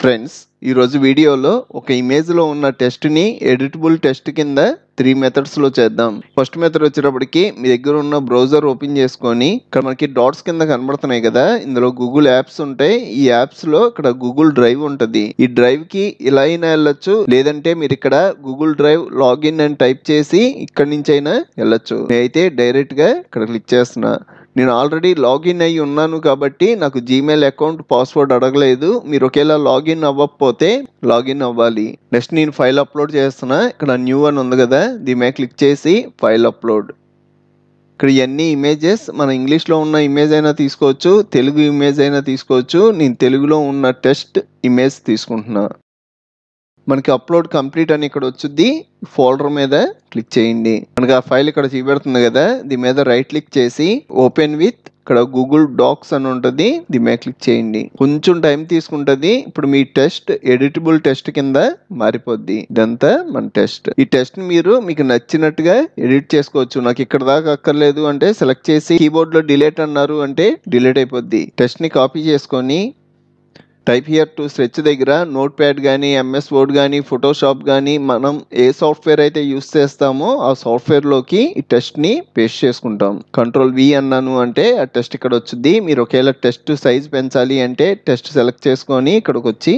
Friends ఈ రోజు వీడియోలో ఒక ఇమేజ్ లో ఉన్న టెస్ట్ ని ఎడిటబుల్ టెస్ట్ కింద 3 మెథడ్స్ లో చేద్దాం. ఫస్ట్ మెథడ్ వచ్చేటప్పటికి మీ దగ్గర ఉన్న బ్రౌజర్ ఓపెన్ చేసుకొని ఇక్కడ మనకి డాట్స్ కింద కనబడుతున్నాయి కదా, ఇందులో గూగుల్ యాప్స్ ఉంటాయి. ఈ యాప్స్ లో ఇక్కడ గూగుల్ డ్రైవ్ ఉంటది. ఈ డ్రైవ్ కి ఇలా అయినా వెళ్ళొచ్చు, లేదంటే మీరు ఇక్కడ గూగుల్ డ్రైవ్ లాగిన్ అని టైప్ చేసి ఇక్కడ నుంచి అయినా వెళ్ళొచ్చు. నేనైతే డైరెక్ట్ గా ఇక్కడ క్లిక్ చేస్తున్నా. నేను ఆల్రెడీ లాగిన్ అయ్యి ఉన్నాను కాబట్టి నాకు జీమెయిల్ అకౌంట్ పాస్వర్డ్ అడగలేదు. మీరు ఒకేలా లాగిన్ అవ్వకపోతే లాగిన్ అవ్వాలి. నెక్స్ట్ నేను ఫైల్ అప్లోడ్ చేస్తున్నా. ఇక్కడ న్యూ అని ఉంది కదా, దీని మీద క్లిక్ చేసి ఫైల్ అప్లోడ్. ఇక్కడ ఇవన్నీ ఇమేజెస్ మన ఇంగ్లీష్లో ఉన్న ఇమేజ్ అయినా తీసుకోవచ్చు, తెలుగు ఇమేజ్ అయినా తీసుకోవచ్చు. నేను తెలుగులో ఉన్న టెస్ట్ ఇమేజ్ తీసుకుంటున్నా. మనకి అప్లోడ్ కంప్లీట్ అని ఇక్కడ వచ్చింది. ఫోల్డర్ మీద క్లిక్ చేయండి. మనకి ఆ ఫైల్ ఇక్కడ చూపెడుతుంది కదా, దీని మీద రైట్ క్లిక్ చేసి ఓపెన్ విత్ ఇక్కడ గూగుల్ డాక్స్ అని ఉంటుంది, దీని మీద క్లిక్ చేయండి. కొంచెం టైం తీసుకుంటుంది. ఇప్పుడు మీ టెస్ట్ ఎడిటబుల్ టెస్ట్ కింద మారిపోద్ది. ఇదంతా మన టెస్ట్. ఈ టెస్ట్ మీరు మీకు నచ్చినట్టుగా ఎడిట్ చేసుకోవచ్చు. నాకు ఇక్కడ దాకా అక్కర్లేదు అంటే సెలెక్ట్ చేసి కీబోర్డ్ లో డిలీట్ అన్నారు అంటే డిలీట్ అయిపోద్ది. టెస్ట్ ని కాపీ చేసుకొని టైప్ హియర్ టు స్ట్రెచ్ దగ్గర నోట్ ప్యాడ్ కానీ, ఎంఎస్ వర్డ్ కానీ, ఫోటోషాప్ కానీ మనం ఏ సాఫ్ట్వేర్ అయితే యూస్ చేస్తామో ఆ సాఫ్ట్వేర్లోకి ఈ టెస్ట్ని పేస్ట్ చేసుకుంటాం. కంట్రోల్-V అన్నాను అంటే ఆ టెస్ట్ ఇక్కడ వచ్చింది. మీరు ఒకేలా టెస్ట్ సైజ్ పెంచాలి అంటే టెస్ట్ సెలెక్ట్ చేసుకొని ఇక్కడికి వచ్చి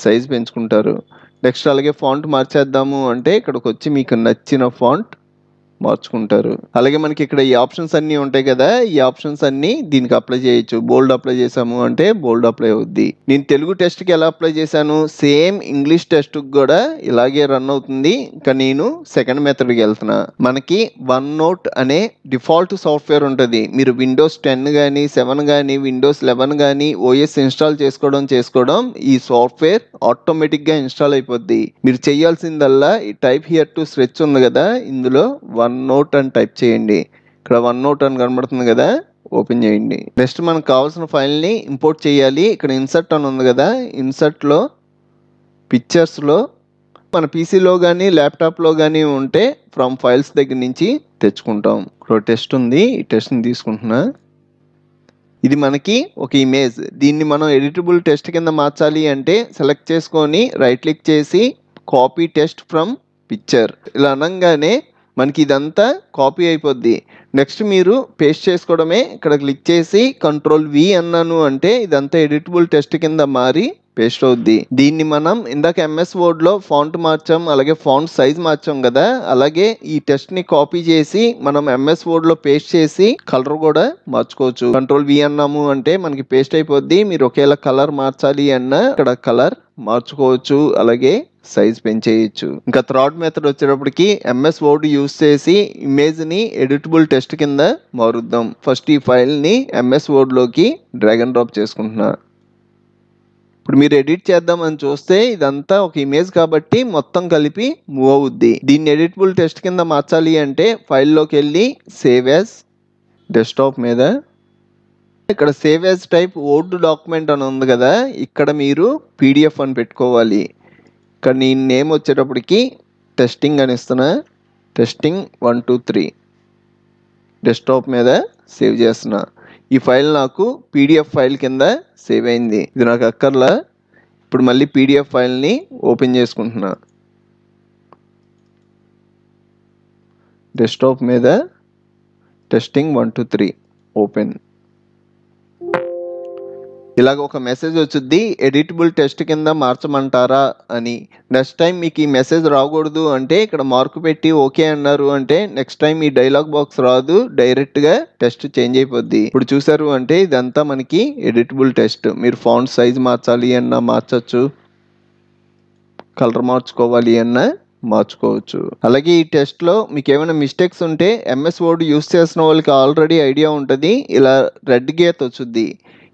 సైజ్ పెంచుకుంటారు. నెక్స్ట్ అలాగే ఫాంట్ మార్చేద్దాము అంటే ఇక్కడికి వచ్చి మీకు నచ్చిన ఫాంట్ మార్చుకుంటారు. అలాగే మనకి ఇక్కడ ఈ ఆప్షన్స్ అన్నీ ఉంటాయి కదా, ఈ ఆప్షన్స్ అన్నీ దీనికి అప్లై చేయొచ్చు. బోల్డ్ అప్లై చేసాము అంటే బోల్డ్ అప్లై అవుద్ది. నేను తెలుగు టెస్ట్కి ఎలా అప్లై చేశాను, సేమ్ ఇంగ్లీష్ టెస్ట్కి కూడా ఇలాగే రన్ అవుతుంది. ఇంకా నేను సెకండ్ మెథడ్కి వెళ్తున్నా. మనకి వన్ నోట్ అనే డిఫాల్ట్ సాఫ్ట్వేర్ ఉంటుంది. మీరు విండోస్ 10 కానీ, 7 కానీ, విండోస్ 11 కానీ ఓఎస్ ఇన్స్టాల్ చేసుకోవడం ఈ సాఫ్ట్వేర్ ఆటోమేటిక్గా ఇన్స్టాల్ అయిపోద్ది. మీరు చేయాల్సిందల్లా ఈ టైప్ హియర్ టు స్ట్రెచ్ ఉంది కదా, ఇందులో వన్ నోట్ అని టైప్ చేయండి. ఇక్కడ వన్ నోట్ అని కనబడుతుంది కదా, ఓపెన్ చేయండి. నెక్స్ట్ మనకు కావాల్సిన ఫైల్ని ఇంపోర్ట్ చేయాలి. ఇక్కడ ఇన్సర్ట్ అని ఉంది కదా, ఇన్సర్ట్లో పిక్చర్స్లో మన పీసీలో కానీ ల్యాప్టాప్లో కానీ ఉంటే ఫ్రమ్ ఫైల్స్ దగ్గర నుంచి తెచ్చుకుంటాం. ఇక్కడ టెస్ట్ ఉంది, ఈ టెస్ట్ని తీసుకుంటున్నా. ఇది మనకి ఒక ఇమేజ్. దీన్ని మనం ఎడిటబుల్ టెస్ట్ కింద మార్చాలి అంటే సెలెక్ట్ చేసుకొని రైట్ క్లిక్ చేసి కాపీ టెస్ట్ ఫ్రమ్ పిక్చర్ ఇలా అనగానే మనకి ఇదంతా కాపీ అయిపోద్ది. నెక్స్ట్ మీరు పేస్ట్ చేసుకోవడమే. ఇక్కడ క్లిక్ చేసి కంట్రోల్-V అన్నాను అంటే ఇదంతా ఎడిటబుల్ టెస్ట్ కింద మారి పేస్ట్ అవుద్ది. దీన్ని మనం ఇందాక ఎంఎస్ వర్డ్ లో ఫాంట్ మార్చాం, అలాగే ఫాంట్ సైజ్ మార్చాం కదా, అలాగే ఈ టెస్ట్ ని కాపీ చేసి మనం ఎంఎస్ వర్డ్ లో పేస్ట్ చేసి కలర్ కూడా మార్చుకోవచ్చు. కంట్రోల్-V అన్నాము అంటే మనకి పేస్ట్ అయిపోద్ది. మీరు ఒకేలా కలర్ మార్చాలి అన్నా ఇక్కడ కలర్ మార్చుకోవచ్చు, అలాగే సైజ్ పెంచేయచ్చు. ఇంకా థర్డ్ మెథడ్ వచ్చేటప్పటికి ఎంఎస్ వర్డ్ యూస్ చేసి ఇమేజ్ ని ఎడిటబుల్ టెస్ట్ కింద మారుద్దాం. ఫస్ట్ ఈ ఫైల్ ని ఎంఎస్ వర్డ్ లోకి డ్రాగ్ అండ్ డ్రాప్ చేసుకుంటున్నా. ఇప్పుడు మీరు ఎడిట్ చేద్దామని చూస్తే ఇదంతా ఒక ఇమేజ్ కాబట్టి మొత్తం కలిపి మూవ్ అవుద్ది. దీన్ని ఎడిటబుల్ టెస్ట్ కింద మార్చాలి అంటే ఫైల్లోకి వెళ్ళి సేవ్ యాజ్ డెస్క్టాప్ మీద ఇక్కడ save as type word document అని ఉంది కదా, ఇక్కడ మీరు పీడిఎఫ్ అని పెట్టుకోవాలి. ఇక్కడ నేను నేమ్ వచ్చేటప్పటికి టెస్టింగ్ అని ఇస్తున్నా. టెస్టింగ్ 1 2 3 డెస్క్టాప్ మీద సేవ్ చేస్తున్నా. ఈ ఫైల్ నాకు పీడిఎఫ్ ఫైల్ కింద సేవ్ అయింది. ఇది నాకు అక్కర్లా. ఇప్పుడు మళ్ళీ పీడిఎఫ్ ఫైల్ని ఓపెన్ చేసుకుంటున్నా. డెస్క్టాప్ మీద టెస్టింగ్ 1 2 3 ఓపెన్. ఇలాగ ఒక మెసేజ్ వచ్చింది, ఎడిటబుల్ టెస్ట్ కింద మార్చమంటారా అని. నెక్స్ట్ టైం మీకు ఈ మెసేజ్ రాకూడదు అంటే ఇక్కడ మార్కు పెట్టి ఓకే అన్నారు అంటే నెక్స్ట్ టైం ఈ డైలాగ్ బాక్స్ రాదు, డైరెక్ట్గా టెస్ట్ చేంజ్ అయిపోద్ది. ఇప్పుడు చూసారు అంటే ఇదంతా మనకి ఎడిటబుల్ టెస్ట్. మీరు ఫాంట్ సైజ్ మార్చాలి అన్నా మార్చచ్చు, కలర్ మార్చుకోవాలి అన్నా మార్చుకోవచ్చు. అలాగే ఈ టెస్ట్లో మీకు ఏమైనా మిస్టేక్స్ ఉంటే ఎంఎస్ వర్డ్ యూస్ చేసిన వాళ్ళకి ఆల్రెడీ ఐడియా ఉంటుంది. ఇలా రెడ్ గీత వచ్చింది.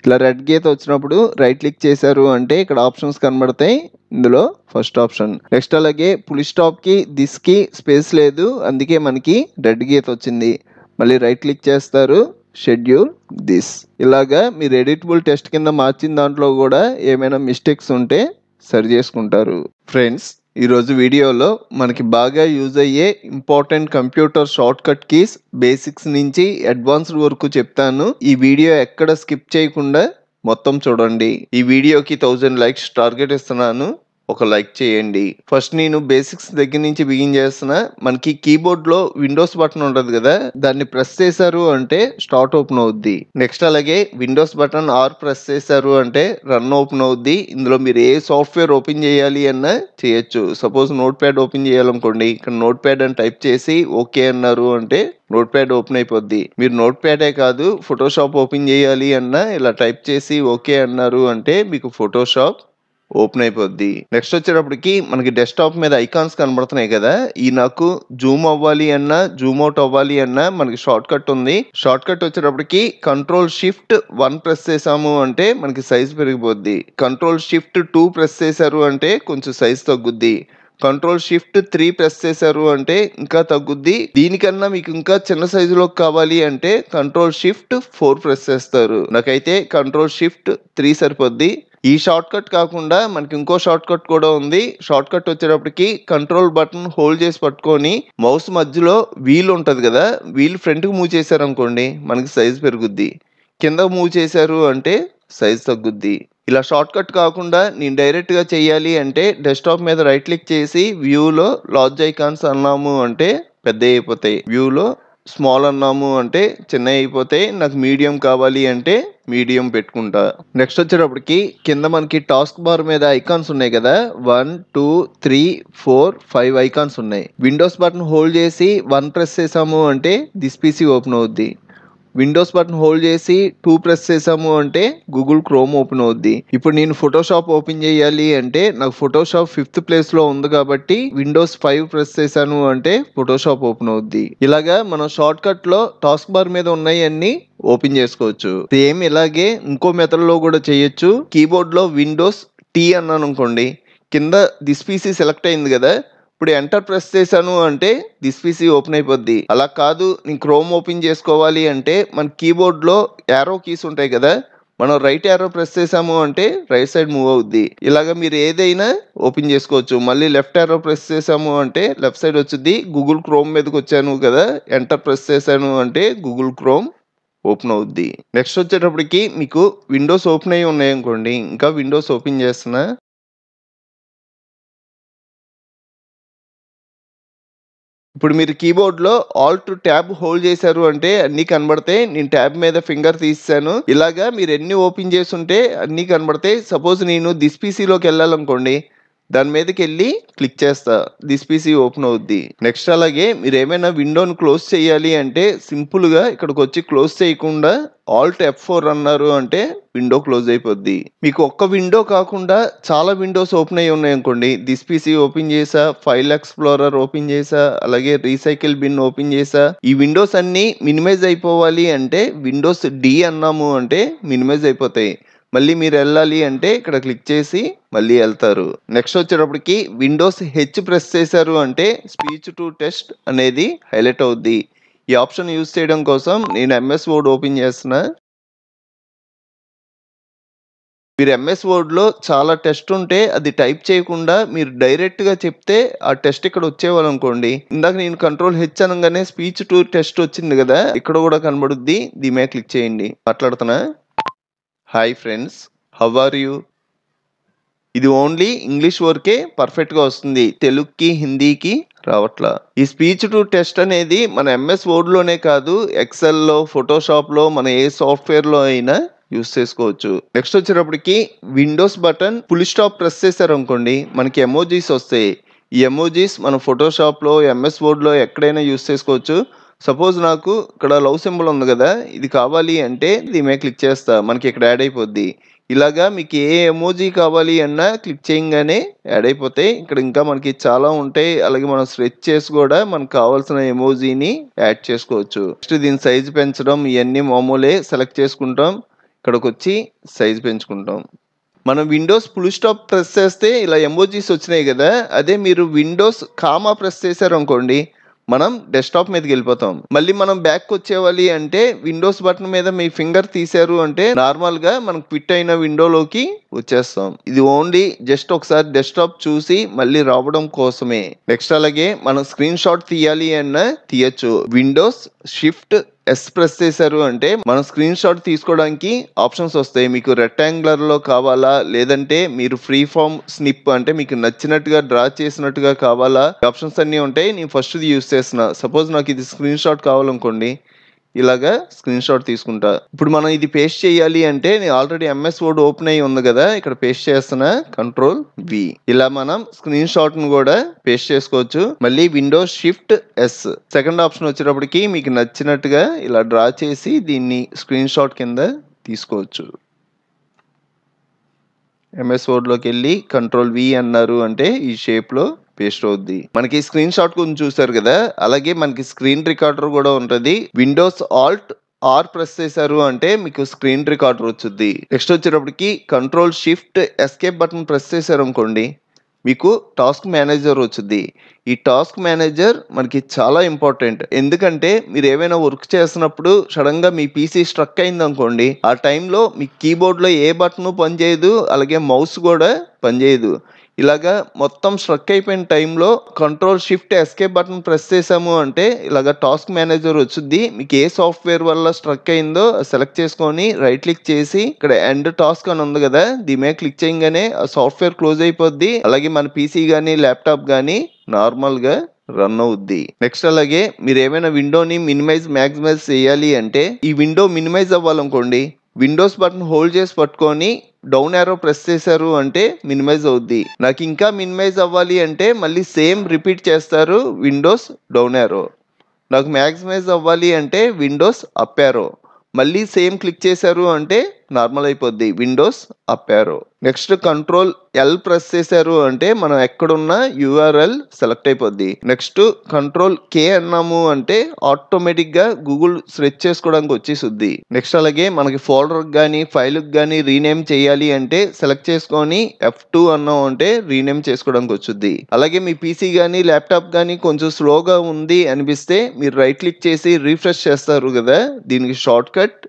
ఇలా రెడ్ గీత వచ్చినప్పుడు రైట్ క్లిక్ చేశారు అంటే ఇక్కడ ఆప్షన్స్ కనబడతాయి. ఇందులో ఫస్ట్ ఆప్షన్. నెక్స్ట్ అలాగే ఫుల్ స్టాప్ కి దిస్ కి స్పేస్ లేదు, అందుకే మనకి రెడ్ గీత వచ్చింది. మళ్ళీ రైట్ క్లిక్ చేస్తారు, షెడ్యూల్ దిస్. ఇలాగా మీరు ఎడిటబుల్ టెస్ట్ కింద మార్చిన దాంట్లో కూడా ఏమైనా మిస్టేక్స్ ఉంటే సరి చేసుకుంటారు. ఫ్రెండ్స్ ఈరోజు వీడియోలో మనకి బాగా యూజ్ అయ్యే important computer short cut keys basics నుంచి అడ్వాన్స్డ్ వరకు చెప్తాను. ఈ వీడియో ఎక్కడ స్కిప్ చేయకుండా మొత్తం చూడండి. ఈ వీడియోకి 1000 లైక్స్ టార్గెట్ ఇస్తున్నాను. ఒక లైక్ చేయండి. ఫస్ట్ నేను బేసిక్స్ దగ్గర నుంచి బిగిన్ చేస్తున్నా. మనకి కీబోర్డ్ లో విండోస్ బటన్ ఉంటది కదా, దాన్ని ప్రెస్ చేశారు అంటే స్టార్ట్ ఓపెన్ అవుద్ది. నెక్స్ట్ అలాగే విండోస్ బటన్ ఆర్ ప్రెస్ చేశారు అంటే రన్ ఓపెన్ అవుద్ది. ఇందులో మీరు ఏ సాఫ్ట్వేర్ ఓపెన్ చేయాలి అన్నా చేయొచ్చు. సపోజ్ నోట్ ప్యాడ్ ఓపెన్ చేయాలనుకోండి, ఇక్కడ నోట్ ప్యాడ్ అని టైప్ చేసి ఓకే అన్నారు అంటే నోట్ ప్యాడ్ ఓపెన్ అయిపోద్ది. మీరు నోట్ ప్యాడే కాదు ఫోటోషాప్ ఓపెన్ చేయాలి అన్నా ఇలా టైప్ చేసి ఓకే అన్నారు అంటే మీకు ఫోటోషాప్ ఓపెన్ అయిపోద్ది. నెక్స్ట్ వచ్చేటప్పటికి మనకి డెస్క్టాప్ మీద ఐకాన్స్ కనబడుతున్నాయి కదా, ఈ నాకు జూమ్ అవ్వాలి అన్నా జూమ్ అవుట్ అవ్వాలి అన్నా మనకి షార్ట్ కట్ ఉంది. షార్ట్ కట్ వచ్చేటప్పటికి Ctrl+Shift+1 ప్రెస్ చేసాము అంటే మనకి సైజ్ పెరిగిపోద్ది. Ctrl+Shift+2 ప్రెస్ చేశారు అంటే కొంచెం సైజ్ తగ్గుద్ది. Ctrl+Shift+3 ప్రెస్ చేశారు అంటే ఇంకా తగ్గుద్ది. దీనికన్నా మీకు ఇంకా చిన్న సైజులో కావాలి అంటే Ctrl+Shift+4 ప్రెస్ చేస్తారు. నాకైతే Ctrl+Shift+3 సరిపోద్ది. ఈ షార్ట్ కట్ కాకుండా మనకి ఇంకో షార్ట్ కట్ కూడా ఉంది. షార్ట్ కట్ వచ్చేటప్పటికి కంట్రోల్ బటన్ హోల్డ్ చేసి పట్టుకొని మౌస్ మధ్యలో వీల్ ఉంటది కదా, వీల్ ఫ్రంట్ కి మూవ్ చేశారు అనుకోండి మనకి సైజ్ పెరుగుద్ది. కింద మూవ్ చేశారు అంటే సైజ్ తగ్గుద్ది. ఇలా షార్ట్ కట్ కాకుండా నేను డైరెక్ట్ గా చేయాలి అంటే డెస్క్టాప్ మీద రైట్ క్లిక్ చేసి వ్యూలో లార్జ్ ఐకాన్స్ అన్నాము అంటే పెద్ద అయిపోతాయి. వ్యూలో స్మాల్ అన్నాము అంటే చిన్న అయిపోతాయి. నాకు మీడియం కావాలి అంటే మీడియం పెట్టుకుంటా. నెక్స్ట్ వచ్చేటప్పటికి కింద మనకి టాస్క్ బార్ మీద ఐకాన్స్ ఉన్నాయి కదా, 1 2 3 4 5 ఐకాన్స్ ఉన్నాయి. విండోస్ బటన్ హోల్డ్ చేసి 1 ప్రెస్ చేసాము అంటే దిస్ పీసీ ఓపెన్ అవుద్ది. విండోస్ బటన్ హోల్డ్ చేసి 2 ప్రెస్ చేసాము అంటే గూగుల్ క్రోమ్ ఓపెన్ అవుద్ది. ఇప్పుడు నేను ఫోటోషాప్ ఓపెన్ చేయాలి అంటే నాకు ఫోటోషాప్ 5th ప్లేస్ లో ఉంది కాబట్టి విండోస్ 5 ప్రెస్ చేశాను అంటే ఫోటోషాప్ ఓపెన్ అవుద్ది. ఇలాగా మనం షార్ట్ కట్ లో టాస్క్ బార్ మీద ఉన్నాయి అన్ని ఓపెన్ చేసుకోవచ్చు. సేమ్ ఇలాగే ఇంకో మెథడ్ లో కూడా చేయొచ్చు. కీబోర్డ్ లో విండోస్ టీ అన్నాను అనుకోండి, కింద దిస్ పీసీ సెలెక్ట్ అయింది కదా, ఇప్పుడు ఎంటర్ ప్రెస్ చేశాను అంటే దిస్ పీసీ ఓపెన్ అయిపోద్ది. అలా కాదు నేను క్రోమ్ ఓపెన్ చేసుకోవాలి అంటే మన కీబోర్డ్ లో యారో కీస్ ఉంటాయి కదా, మనం రైట్ యారో ప్రెస్ చేసాము అంటే రైట్ సైడ్ మూవ్ అవుద్ది. ఇలాగ మీరు ఏదైనా ఓపెన్ చేసుకోవచ్చు. మళ్ళీ లెఫ్ట్ యారో ప్రెస్ చేసాము అంటే లెఫ్ట్ సైడ్ వచ్చింది. గూగుల్ క్రోమ్ మీదకి వచ్చాను కదా, ఎంటర్ ప్రెస్ చేశాను అంటే గూగుల్ క్రోమ్ ఓపెన్ అవుద్ది. నెక్స్ట్ వచ్చేటప్పటికి మీకు విండోస్ ఓపెన్ అయ్యి ఉన్నాయి అనుకోండి, ఇంకా విండోస్ ఓపెన్ చేస్తున్నా. ఇప్పుడు మీరు కీబోర్డ్ లో ఆల్ట్ ట్యాబ్ హోల్డ్ చేశారు అంటే అన్ని కనబడతాయి. నేను ట్యాబ్ మీద ఫింగర్ తీసాను. ఇలాగా మీరు ఎన్ని ఓపెన్ చేసి ఉంటే అన్ని కనబడతాయి. సపోజ్ నేను దిస్ పీసీలోకి వెళ్ళాలనుకోండి, దాని మీదకి వెళ్ళి క్లిక్ చేస్తా, దిస్ పీసీ ఓపెన్ అవుద్ది. నెక్స్ట్ అలాగే మీరు ఏమైనా విండోని క్లోజ్ చేయాలి అంటే సింపుల్ గా ఇక్కడికి వచ్చి క్లోజ్ చేయకుండా ఆల్ట్ F4 అన్నారు అంటే విండో క్లోజ్ అయిపోద్ది. మీకు ఒక్క విండో కాకుండా చాలా విండోస్ ఓపెన్ అయ్యి ఉన్నాయి అనుకోండి, దిస్ పీసీ ఓపెన్ చేసా, ఫైల్ ఎక్స్ప్లోరర్ ఓపెన్ చేసా, అలాగే రీసైకిల్ బిన్ ఓపెన్ చేసా. ఈ విండోస్ అన్ని మినిమైజ్ అయిపోవాలి అంటే విండోస్ డి అన్నాము అంటే మినిమైజ్ అయిపోతాయి. మళ్ళీ మీరు వెళ్ళాలి అంటే ఇక్కడ క్లిక్ చేసి మళ్ళీ వెళ్తారు. నెక్స్ట్ వచ్చేటప్పటికి విండోస్ హెచ్ ప్రెస్ చేశారు అంటే స్పీచ్ టు టెక్స్ట్ అనేది హైలైట్ అవుద్ది. ఈ ఆప్షన్ యూజ్ చేయడం కోసం నేను ఎంఎస్ వర్డ్ ఓపెన్ చేస్తున్నా. మీరు ఎంఎస్ వర్డ్ లో చాలా టెస్ట్ ఉంటే అది టైప్ చేయకుండా మీరు డైరెక్ట్ గా చెప్తే ఆ టెస్ట్ ఇక్కడ వచ్చేవాళ్ళు అనుకోండి. ఇందాక నేను Ctrl+H అనగానే స్పీచ్ టు టెస్ట్ వచ్చింది కదా, ఇక్కడ కూడా కనబడుద్ది. దీని మీద క్లిక్ చేయండి. మాట్లాడుతున్నా. Hi friends, how are you? ఇది ఓన్లీ ఇంగ్లీష్ వరకే పర్ఫెక్ట్ గా వస్తుంది, తెలుగుకి హిందీకి రావట్లా. ఈ స్పీచ్ టు టెస్ట్ అనేది మన ఎంఎస్ వర్డ్ లోనే కాదు, ఎక్సెల్ లో, ఫోటోషాప్ లో, మన ఏ సాఫ్ట్వేర్ లో అయినా యూస్ చేసుకోవచ్చు. నెక్స్ట్ వచ్చేటప్పటికి Windows button full stop press చేశారు అనుకోండి, మనకి ఎమోజీస్ వస్తాయి. ఈ ఎమోజీస్ మన ఫోటోషాప్ లో, ఎంఎస్ వర్డ్ లో ఎక్కడైనా యూస్ చేసుకోవచ్చు. సపోజ్ నాకు ఇక్కడ లవ్ సింబల్ ఉంది కదా, ఇది కావాలి అంటే దీని మీద క్లిక్ చేస్తా, మనకి ఇక్కడ యాడ్ అయిపోద్ది. ఇలాగా మీకు ఏ ఎమోజీ కావాలి అన్నా క్లిక్ చేయగానే యాడ్ అయిపోతాయి. ఇక్కడ ఇంకా మనకి చాలా ఉంటాయి. అలాగే మనం స్ట్రెచ్ చేసి కూడా మనకు కావాల్సిన ఎమోజీని యాడ్ చేసుకోవచ్చు. నెక్స్ట్ దీని సైజ్ పెంచడం ఇవన్నీ మామూలే. సెలెక్ట్ చేసుకుంటాం, ఇక్కడికి వచ్చి సైజ్ పెంచుకుంటాం. మనం విండోస్ ఫుల్ స్టాప్ ప్రెస్ చేస్తే ఇలా ఎమోజీస్ వచ్చినాయి కదా, అదే మీరు విండోస్ కామా ప్రెస్ చేశారు అనుకోండి మనం డెస్క్టాప్ మీదకి వెళ్ళిపోతాం. మళ్ళీ మనం బ్యాక్ వచ్చేవాలి అంటే విండోస్ బటన్ మీద మీ ఫింగర్ తీశారు అంటే నార్మల్ గా మనం క్విట్ అయిన విండోలోకి వచ్చేస్తాం. ఇది ఓన్లీ జస్ట్ ఒకసారి డెస్క్టాప్ చూసి మళ్ళీ రావడం కోసమే. నెక్స్ట్ అలాగే మనం స్క్రీన్ షాట్ తీయాలి అన్నా తీయచ్చు. విండోస్ Shift ఎస్ ప్రెస్ చేశారు అంటే మనం స్క్రీన్ షాట్ తీసుకోవడానికి ఆప్షన్స్ వస్తాయి. మీకు రెక్టాంగులర్ లో కావాలా, లేదంటే మీరు ఫ్రీ ఫామ్ స్నిప్ అంటే మీకు నచ్చినట్టుగా డ్రా చేసినట్టుగా కావాలా, ఆప్షన్స్ అన్నీ ఉంటాయి. నేను ఫస్ట్ యూస్ చేస్తున్నా. సపోజ్ నాకు ఇది స్క్రీన్ షాట్ కావాలనుకోండి, ఇలాగా స్క్రీన్ షాట్ తీసుకుంటా. ఇప్పుడు మనం ఇది పేస్ట్ చేయాలి అంటే నేను ఆల్రెడీ ఎంఎస్ వర్డ్ ఓపెన్ అయ్యి ఉంది కదా, ఇక్కడ పేస్ట్ చేస్తున్నా, కంట్రోల్ వి. ఇలా మనం స్క్రీన్ షాట్ ను కూడా పేస్ట్ చేసుకోవచ్చు. మళ్ళీ Windows shift yes. Second option వచ్చేటప్పటికి మీకు నచ్చినట్టుగా ఇలా డ్రా చేసి దీన్ని స్క్రీన్ షాట్ కింద తీసుకోవచ్చు. ఎంఎస్ వర్డ్ లోకి వెళ్ళి కంట్రోల్ వి అన్నారు అంటే ఈ షేప్ లో పేస్ట్ అవుద్ది. మనకి స్క్రీన్ షాట్ గురించి చూసారు కదా, అలాగే మనకి స్క్రీన్ రికార్డర్ కూడా ఉంటుంది. విండోస్ ఆల్ట్ ఆర్ ప్రెస్ చేశారు అంటే మీకు స్క్రీన్ రికార్డర్ వచ్చుద్ది. నెక్స్ట్ వచ్చేటప్పటికి control shift escape button press చేశారు అనుకోండి, మీకు టాస్క్ మేనేజర్ వచ్చింది. ఈ టాస్క్ మేనేజర్ మనకి చాలా ఇంపార్టెంట్. ఎందుకంటే మీరు ఏమైనా వర్క్ చేస్తున్నప్పుడు సడన్ గా మీ పీసీ స్ట్రక్ అయింది అనుకోండి, ఆ టైంలో మీ కీబోర్డ్ లో ఏ బటన్ పనిచేయదు, అలాగే మౌస్ కూడా పనిచేయదు. ఇలాగా మొత్తం స్ట్రక్ అయిపోయిన టైంలో control shift escape button press చేసాము అంటే ఇలాగ టాస్క్ మేనేజర్ వచ్చుద్ది. మీకు ఏ సాఫ్ట్వేర్ వల్ల స్ట్రక్ అయిందో సెలెక్ట్ చేసుకొని రైట్ క్లిక్ చేసి ఇక్కడ ఎండ్ టాస్క్ అని ఉంది కదా, దీని మీద క్లిక్ చేయగానే ఆ సాఫ్ట్వేర్ క్లోజ్ అయిపోద్ది. అలాగే మన పీసీ కానీ ల్యాప్టాప్ కానీ నార్మల్ గా రన్ అవుద్ది. నెక్స్ట్ అలాగే మీరు ఏమైనా విండోని మినిమైజ్ మ్యాక్సిమైజ్ చేయాలి అంటే ఈ విండో మినిమైజ్ అవ్వాలనుకోండి, విండోస్ బటన్ హోల్డ్ చేసి పట్టుకొని డౌన్ యారో ప్రెస్ చేశారు అంటే మినిమైజ్ అవుద్ది. నాకు ఇంకా మినిమైజ్ అవ్వాలి అంటే మళ్ళీ సేమ్ రిపీట్ చేస్తారు, విండోస్ డౌన్ యారో. నాకు మ్యాక్సిమైజ్ అవ్వాలి అంటే విండోస్ అప్ యారో. మళ్ళీ సేమ్ క్లిక్ చేశారు అంటే నార్మల్ అయిపోద్ది, Windows up arrow. Next control L press చేశారు అంటే మనం ఎక్కడున్న యూఆర్ఎల్ సెలెక్ట్ అయిపోద్ది. నెక్స్ట్ కంట్రోల్ కే అన్నాము అంటే ఆటోమేటిక్ గా గూగుల్ సెర్చ్ చేసుకోవడానికి వచ్చేసుద్ది. నెక్స్ట్ అలాగే మనకి ఫోల్డర్ కానీ ఫైల్ కానీ రీనేమ్ చేయాలి అంటే సెలెక్ట్ చేసుకొని F2 అన్నాం అంటే రీనేమ్ చేసుకోవడానికి వచ్చుద్ది. అలాగే మీ పీసీ కానీ ల్యాప్టాప్ కానీ కొంచెం స్లోగా ఉంది అనిపిస్తే మీరు రైట్ క్లిక్ చేసి రీఫ్రెష్ చేస్తారు కదా, దీనికి short cut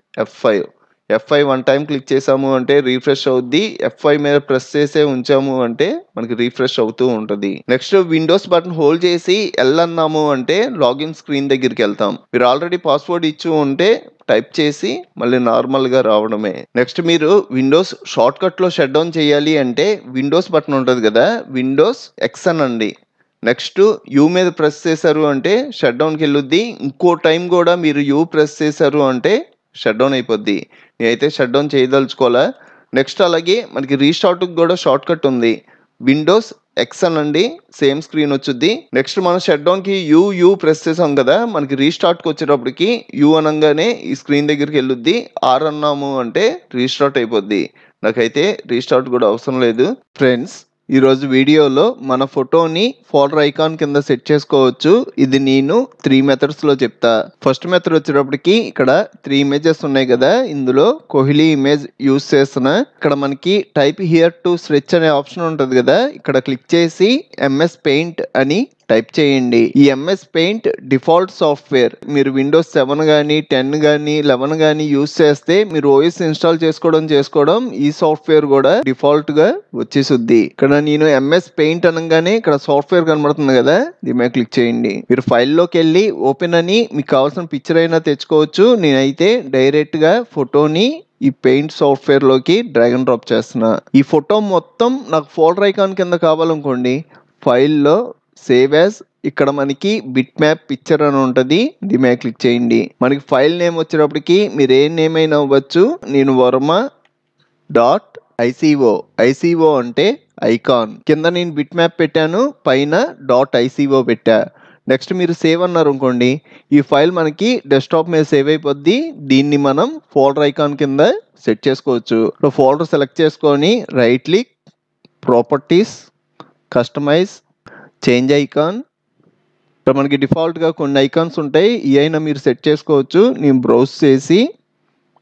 F5 one time click చేసాము అంటే రీఫ్రెష్ అవుద్ది. F5 మీద ప్రెస్ చేసే ఉంచాము అంటే మనకి రీఫ్రెష్ అవుతూ ఉంటుంది. నెక్స్ట్ విండోస్ బటన్ హోల్డ్ చేసి ఎల్ అన్నాము అంటే లాగిన్ స్క్రీన్ దగ్గరికి వెళ్తాం. మీరు ఆల్రెడీ పాస్వర్డ్ ఇచ్చి ఉంటే టైప్ చేసి మళ్ళీ నార్మల్ గా రావడమే. నెక్స్ట్ మీరు విండోస్ షార్ట్ కట్ లో షట్ డౌన్ చేయాలి అంటే విండోస్ బటన్ ఉంటుంది కదా, విండోస్ ఎక్స్ అనండి. నెక్స్ట్ యూ మీద ప్రెస్ చేశారు అంటే షట్ డౌన్కి వెళ్ళొద్ది. ఇంకో టైం కూడా మీరు యూ ప్రెస్ చేశారు అంటే షట్ డౌన్ అయిపోద్ది. నేనైతే షట్ డౌన్ చేయదలుచుకోవాలా. నెక్స్ట్ అలాగే మనకి రీస్టార్ట్ కూడా షార్ట్ కట్ ఉంది, విండోస్ ఎక్స్ అనండి, సేమ్ స్క్రీన్ వచ్చుద్ది. నెక్స్ట్ మనం షట్ డౌన్ కి యూ ప్రెస్ చేసాం కదా, మనకి రీస్టార్ట్ కి వచ్చేటప్పటికి యూ అనగానే ఈ స్క్రీన్ దగ్గరికి వెళ్ళొద్ది. ఆర్ అన్నాము అంటే రీస్టార్ట్ అయిపోద్ది. నాకైతే రీస్టార్ట్ కూడా అవసరం లేదు. ఫ్రెండ్స్, ఈరోజు వీడియోలో మన ఫోటోని ఫోల్డర్ ఐకాన్ కింద సెట్ చేసుకోవచ్చు. ఇది నేను 3 మెథడ్స్ లో చెప్తా. ఫస్ట్ మెథడ్ వచ్చేటప్పటికి ఇక్కడ 3 ఇమేజెస్ ఉన్నాయి కదా, ఇందులో కోహ్లీ ఇమేజ్ యూస్ చేస్తున్నా. ఇక్కడ మనకి టైప్ హియర్ టు స్ట్రెచ్ అనే ఆప్షన్ ఉంటుంది కదా, ఇక్కడ క్లిక్ చేసి MS పెయింట్ అని టైప్ చేయండి. ఈ MS పెయింట్ డిఫాల్ట్ సాఫ్ట్వేర్. మీరు విండోస్ 7 కానీ 10 కానీ 11 కానీ యూస్ చేస్తే మీరు OS ఇన్స్టాల్ చేసుకోవడం ఈ సాఫ్ట్వేర్ కూడా డిఫాల్ట్ గా వచ్చేసుద్ది. ఇక్కడ నేను MS పెయింట్ అనగానే ఇక్కడ సాఫ్ట్వేర్ కనబడుతుంది కదా, దీని మీద క్లిక్ చేయండి. మీరు ఫైల్లోకి వెళ్ళి ఓపెన్ అని మీకు కావాల్సిన పిక్చర్ అయినా తెచ్చుకోవచ్చు. నేనైతే డైరెక్ట్ గా ఫోటోని ఈ పెయింట్ సాఫ్ట్వేర్ లోకి డ్రాగ్ అండ్ డ్రాప్ చేస్తున్నా. ఈ ఫోటో మొత్తం నాకు ఫోల్డర్ ఐకాన్ కింద కావాలనుకోండి, ఫైల్లో సేవ్ యాజ్, ఇక్కడ మనకి బిట్ మ్యాప్ పిక్చర్ అని ఉంటుంది, దీని మీద క్లిక్ చేయండి. మనకి ఫైల్ నేమ్ వచ్చేటప్పటికి మీరు ఏ నేమ్ అయినా అవ్వచ్చు. నేను వర్మ .ico అంటే ఐకాన్, కింద నేను బిట్ మ్యాప్ పెట్టాను, పైన .ico పెట్టా. నెక్స్ట్ మీరు సేవ్ అన్నారు అనుకోండి, ఈ ఫైల్ మనకి డెస్క్టాప్ మీద సేవ్ అయిపోద్ది. దీన్ని మనం ఫోల్డర్ ఐకాన్ కింద సెట్ చేసుకోవచ్చు. ఫోల్డర్ సెలెక్ట్ చేసుకొని right click, properties, customise, change icon. ఇక్కడ మనకి డిఫాల్ట్గా కొన్ని ఐకాన్స్ ఉంటాయి, ఈ అయినా మీరు సెట్ చేసుకోవచ్చు. నేను బ్రౌజ్ చేసి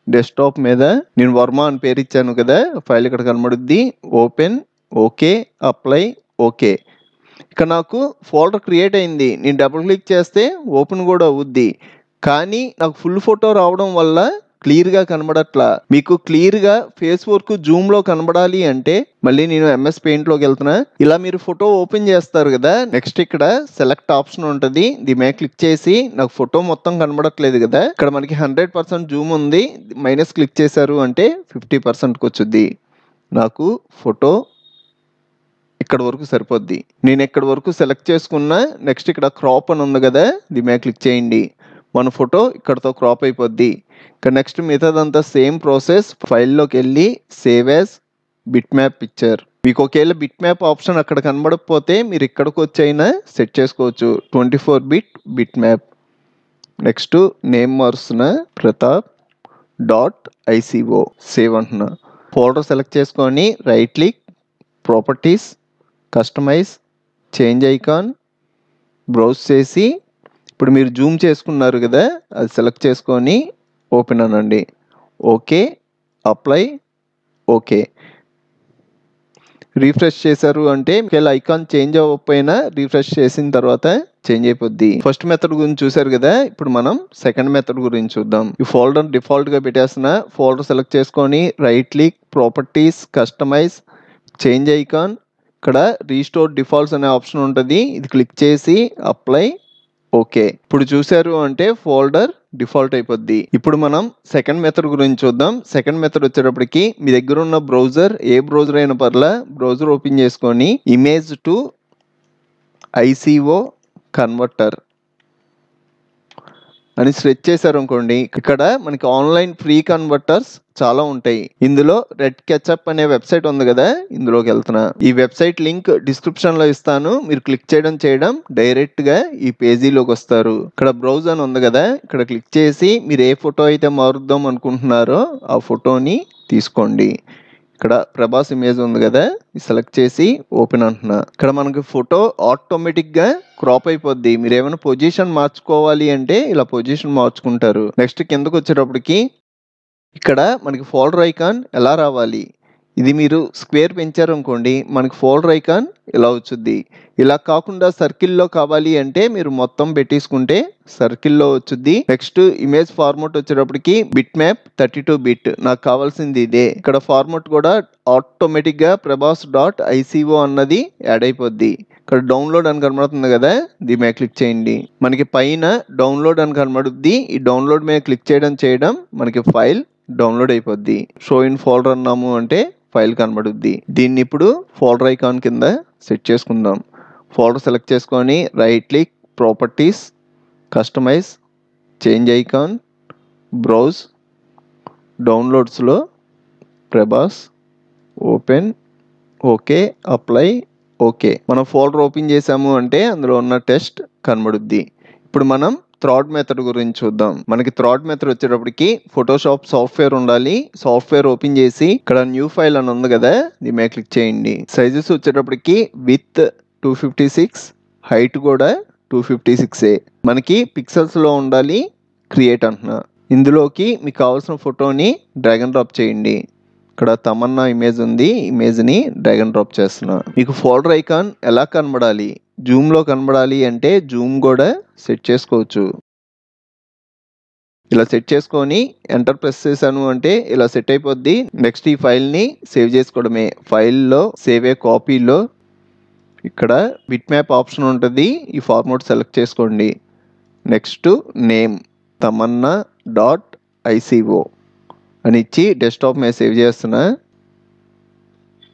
డెస్క్టాప్ మీద నేను వర్మ అని పేరు ఇచ్చాను కదా, ఫైల్ ఇక్కడ కనబడుద్ది. Open, okay, apply, okay. ఇక్కడ నాకు ఫోల్డర్ క్రియేట్ అయింది. నేను డబుల్ క్లిక్ చేస్తే ఓపెన్ కూడా అవుద్ది. కానీ నాకు ఫుల్ ఫోటో రావడం వల్ల క్లియర్గా కనబడట్లా. మీకు క్లియర్గా ఫేస్ వర్క్ జూమ్లో కనబడాలి అంటే మళ్ళీ నేను MS పెయింట్లోకి వెళ్తున్నా. ఇలా మీరు ఫోటో ఓపెన్ చేస్తారు కదా, నెక్స్ట్ ఇక్కడ సెలెక్ట్ ఆప్షన్ ఉంటుంది. దీని మీద క్లిక్ చేసి నాకు ఫోటో మొత్తం కనబడట్లేదు కదా, ఇక్కడ మనకి 100% జూమ్ ఉంది, మైనస్ క్లిక్ చేశారు అంటే 50%కి వచ్చుద్ది. నాకు ఫోటో ఇక్కడ వరకు సరిపోద్ది. నేను ఇక్కడ వరకు సెలెక్ట్ చేసుకున్నా. నెక్స్ట్ ఇక్కడ క్రాప్ అని ఉంది కదా, దీని మీద క్లిక్ చేయండి. మన ఫోటో ఇక్కడతో క్రాప్ అయిపోద్ది. ఇక్కడ నెక్స్ట్ మిగతాదంతా సేమ్ ప్రాసెస్. ఫైల్లోకి వెళ్ళి save as bitmap picture. మీకు ఒకవేళ బిట్ మ్యాప్ ఆప్షన్ అక్కడ కనబడకపోతే మీరు ఇక్కడికి వచ్చైనా సెట్ చేసుకోవచ్చు. 24 bit bitmap. Next name మారుస్తున్నా, ప్రతాప్.ico. సేవ్ అంటున్నా. ఫోల్డర్ సెలెక్ట్ చేసుకొని right click, properties, customise, change icon, browse చేసి ఇప్పుడు మీరు జూమ్ చేసుకున్నారు కదా, అది సెలెక్ట్ చేసుకొని ఓపెన్ అనండి. Okay, apply, okay. రీఫ్రెష్ చేశారు అంటే ఒకవేళ ఐకాన్ చేంజ్ అవ్వకపోయినా రీఫ్రెష్ చేసిన తర్వాత చేంజ్ అయిపోద్ది. ఫస్ట్ మెథడ్ గురించి చూసారు కదా, ఇప్పుడు మనం సెకండ్ మెథడ్ గురించి చూద్దాం. ఈ ఫోల్డర్ డిఫాల్ట్గా పెట్టేస్తున్న. ఫోల్డర్ సెలెక్ట్ చేసుకొని right click, properties, customise, change icon, ఇక్కడ రీస్టోర్ డిఫాల్ట్స్ అనే ఆప్షన్ ఉంటుంది. ఇది క్లిక్ చేసి అప్లై, ఓకే. ఇప్పుడు చూసారు అంటే ఫోల్డర్ డిఫాల్ట్ అయిపోద్ది. ఇప్పుడు మనం సెకండ్ మెథడ్ గురించి చూద్దాం. సెకండ్ మెథడ్ వచ్చేటప్పటికి మీ దగ్గర ఉన్న బ్రౌజర్, ఏ బ్రౌజర్ అయినా పర్లా, బ్రౌజర్ ఓపెన్ చేసుకొని ఇమేజ్ టు ICO కన్వర్టర్ అని సెర్చ్ చేశారు అనుకోండి, ఇక్కడ మనకి ఆన్లైన్ ఫ్రీ కన్వర్టర్స్ చాలా ఉంటాయి. ఇందులో రెడ్ కెచప్ అనే వెబ్సైట్ ఉంది కదా, ఇందులోకి వెళ్తున్నా. ఈ వెబ్సైట్ లింక్ డిస్క్రిప్షన్ లో ఇస్తాను. మీరు క్లిక్ చేయడం డైరెక్ట్ గా ఈ పేజీలోకి వస్తారు. ఇక్కడ బ్రౌజ్ అని ఉంది కదా, ఇక్కడ క్లిక్ చేసి మీరు ఏ ఫోటో అయితే మారుద్దాం అనుకుంటున్నారో ఆ ఫోటోని తీసుకోండి. ఇక్కడ ప్రభాస్ ఇమేజ్ ఉంది కదా, సెలెక్ట్ చేసి ఓపెన్ అంటున్నా. ఇక్కడ మనకి ఫోటో ఆటోమేటిక్గా క్రాప్ అయిపోద్ది. మీరు ఏమైనా పొజిషన్ మార్చుకోవాలి అంటే ఇలా పొజిషన్ మార్చుకుంటారు. నెక్స్ట్ కిందకు వచ్చేటప్పటికి ఇక్కడ మనకి ఫోల్డర్ ఐకాన్ ఎలా రావాలి, ఇది మీరు స్క్వేర్ పెంచారు అనుకోండి, మనకి ఫోల్డర్ ఐకాన్ ఇలా వచ్చుద్ది. ఇలా కాకుండా సర్కిల్లో కావాలి అంటే మీరు మొత్తం పెట్టేసుకుంటే సర్కిల్లో వచ్చుద్ది. నెక్స్ట్ ఇమేజ్ ఫార్మాట్ వచ్చేటప్పటికి బిట్ మ్యాప్ 32 బిట్. నాకు కావాల్సింది ఇదే. ఇక్కడ ఫార్మాట్ కూడా ఆటోమేటిక్గా ప్రభాస్.ico అన్నది యాడ్ అయిపోద్ది. ఇక్కడ డౌన్లోడ్ అని కనబడుతుంది కదా, దీని మీద క్లిక్ చేయండి. మనకి పైన డౌన్లోడ్ అని కనబడుద్ది. ఈ డౌన్లోడ్ మీద క్లిక్ చేయడం మనకి ఫైల్ డౌన్లోడ్ అయిపోద్ది. షో ఇన్ ఫోల్డర్ అన్నాము అంటే ఫైల్ కనబడుద్ది. దీన్ని ఇప్పుడు ఫోల్డర్ ఐకాన్ కింద సెట్ చేసుకుందాం. ఫోల్డర్ సెలెక్ట్ చేసుకొని right click, properties, customise, change icon, browse, డౌన్లోడ్స్లో Prabhas, open, okay, apply, okay. మనం ఫోల్డర్ ఓపెన్ చేసాము అంటే అందులో ఉన్న టెస్ట్ కనబడుద్ది. ఇప్పుడు మనం థర్డ్ మెథడ్ గురించి చూద్దాం. మనకి థర్డ్ మెథడ్ వచ్చేటప్పటికి ఫోటోషాప్ సాఫ్ట్వేర్ ఉండాలి. సాఫ్ట్వేర్ ఓపెన్ చేసి ఇక్కడ న్యూ ఫైల్ అని ఉంది కదా, దీని మీద క్లిక్ చేయండి. సైజెస్ వచ్చేటప్పటికి విత్ 256, హైట్ కూడా 256. మనకి పిక్సెల్స్ లో ఉండాలి. క్రియేట్ అంటున్నా. ఇందులోకి మీకు కావాల్సిన ఫోటోని డ్రాగ్ అండ్ డ్రాప్ చేయండి. ఇక్కడ తమన్నా ఇమేజ్ ఉంది, ఇమేజ్ని డ్రాగ్ అండ్ డ్రాప్ చేస్తున్నా. మీకు ఫోల్డర్ ఐకాన్ ఎలా కనబడాలి, జూమ్లో కనబడాలి అంటే జూమ్ కూడా సెట్ చేసుకోవచ్చు. ఇలా సెట్ చేసుకొని ఎంటర్ ప్రెస్ చేశాను అంటే ఇలా సెట్ అయిపోద్ది. నెక్స్ట్ ఈ ఫైల్ని సేవ్ చేసుకోవడమే. ఫైల్లో సేవ్ ఏ కాపీలో ఇక్కడ బిట్ మ్యాప్ ఆప్షన్ ఉంటుంది. ఈ ఫార్మాట్ సెలెక్ట్ చేసుకోండి. నెక్స్ట్ నేమ్ తమన్నా.ico అని ఇచ్చి డెస్క్టాప్ మీద సేవ్ చేస్తున్నా.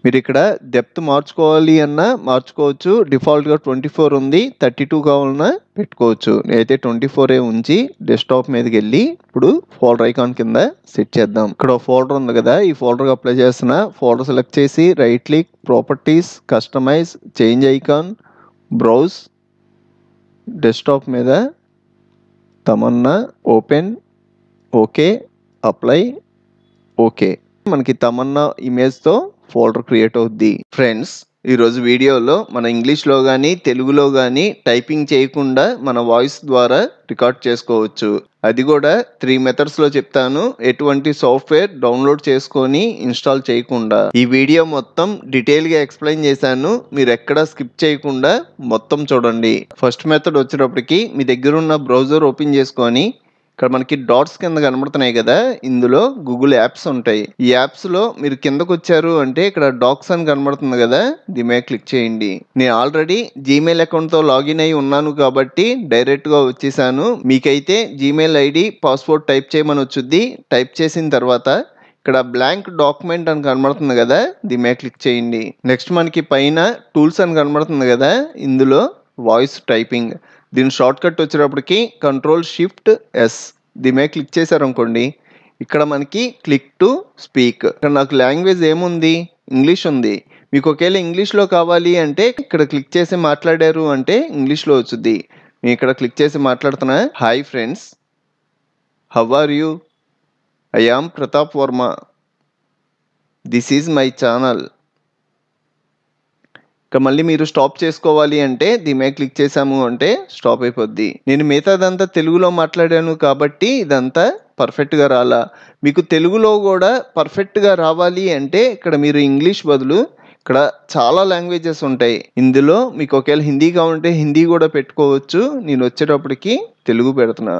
మీరు ఇక్కడ డెప్త్ మార్చుకోవాలి అన్నా మార్చుకోవచ్చు. డిఫాల్ట్గా 24 ఉంది, 32 కావాలన్నా పెట్టుకోవచ్చు. నేనైతే 24 ఉంచి డెస్క్టాప్ మీదకి వెళ్ళి ఇప్పుడు ఫోల్డర్ ఐకాన్ కింద సెట్ చేద్దాం. ఇక్కడ ఫోల్డర్ ఉంది కదా, ఈ ఫోల్డర్కి అప్లై చేస్తున్నా. ఫోల్డర్ సెలెక్ట్ చేసి right click, properties, customise, change icon, browse, desktop మీద Tamannaah, open, okay, apply, okay. మనకి తమన్నా ఇమేజ్తో ఫోల్డర్ క్రియేట్ అవుద్ది. ఫ్రెండ్స్, ఈరోజు వీడియోలో మన ఇంగ్లీష్లో కానీ తెలుగులో కానీ టైపింగ్ చేయకుండా మన వాయిస్ ద్వారా రికార్డ్ చేసుకోవచ్చు. అది కూడా 3 మెథడ్స్లో చెప్తాను. ఎటువంటి సాఫ్ట్వేర్ డౌన్లోడ్ చేసుకొని ఇన్స్టాల్ చేయకుండా ఈ వీడియో మొత్తం డీటెయిల్గా ఎక్స్ప్లెయిన్ చేశాను. మీరు ఎక్కడా స్కిప్ చేయకుండా మొత్తం చూడండి. ఫస్ట్ మెథడ్ వచ్చేటప్పటికి మీ దగ్గర ఉన్న బ్రౌజర్ ఓపెన్ చేసుకొని ఇక్కడ మనకి డాట్స్ కింద కనబడుతున్నాయి కదా, ఇందులో గూగుల్ యాప్స్ ఉంటాయి. ఈ యాప్స్ లో మీరు కిందకు వచ్చారు అంటే ఇక్కడ డాక్స్ అని కనబడుతుంది కదా, దీని మీద క్లిక్ చేయండి. నేను ఆల్రెడీ జీమెయిల్ అకౌంట్ తో లాగిన్ అయి ఉన్నాను కాబట్టి డైరెక్ట్ గా వచ్చేసాను. మీకైతే జీమెయిల్ ఐడి పాస్వర్డ్ టైప్ చేయమని వచ్చుద్ది. టైప్ చేసిన తర్వాత ఇక్కడ బ్లాంక్ డాక్యుమెంట్ అని కనబడుతుంది కదా, దీని మీద క్లిక్ చేయండి. నెక్స్ట్ మనకి పైన టూల్స్ అని కనబడుతుంది కదా, ఇందులో వాయిస్ టైపింగ్, దీని షార్ట్ కట్ వచ్చేటప్పటికి Ctrl+Shift+S, దీని మీద క్లిక్ చేశారు అనుకోండి, ఇక్కడ మనకి క్లిక్ టు స్పీక్. ఇక్కడ నాకు లాంగ్వేజ్ ఏముంది, ఇంగ్లీష్ ఉంది. మీకు ఒకవేళ ఇంగ్లీష్లో కావాలి అంటే ఇక్కడ క్లిక్ చేసి మాట్లాడారు అంటే ఇంగ్లీష్లో వచ్చుద్ది. నేను ఇక్కడ క్లిక్ చేసి మాట్లాడుతున్నా. Hi friends, how are you, I am Pratap Varma, this is my channel. ఇక మళ్ళీ మీరు స్టాప్ చేసుకోవాలి అంటే దీని మీద క్లిక్ చేసాము అంటే స్టాప్ అయిపోద్ది. నేను మిగతాదంతా తెలుగులో మాట్లాడాను కాబట్టి ఇదంతా పర్ఫెక్ట్గా రాలా. మీకు తెలుగులో కూడా పర్ఫెక్ట్గా రావాలి అంటే ఇక్కడ మీరు ఇంగ్లీష్ బదులు ఇక్కడ చాలా లాంగ్వేజెస్ ఉంటాయి. ఇందులో మీకు ఒకవేళ హిందీ కావాలంటే హిందీ కూడా పెట్టుకోవచ్చు. నేను వచ్చేటప్పటికి తెలుగు పెడుతున్నా.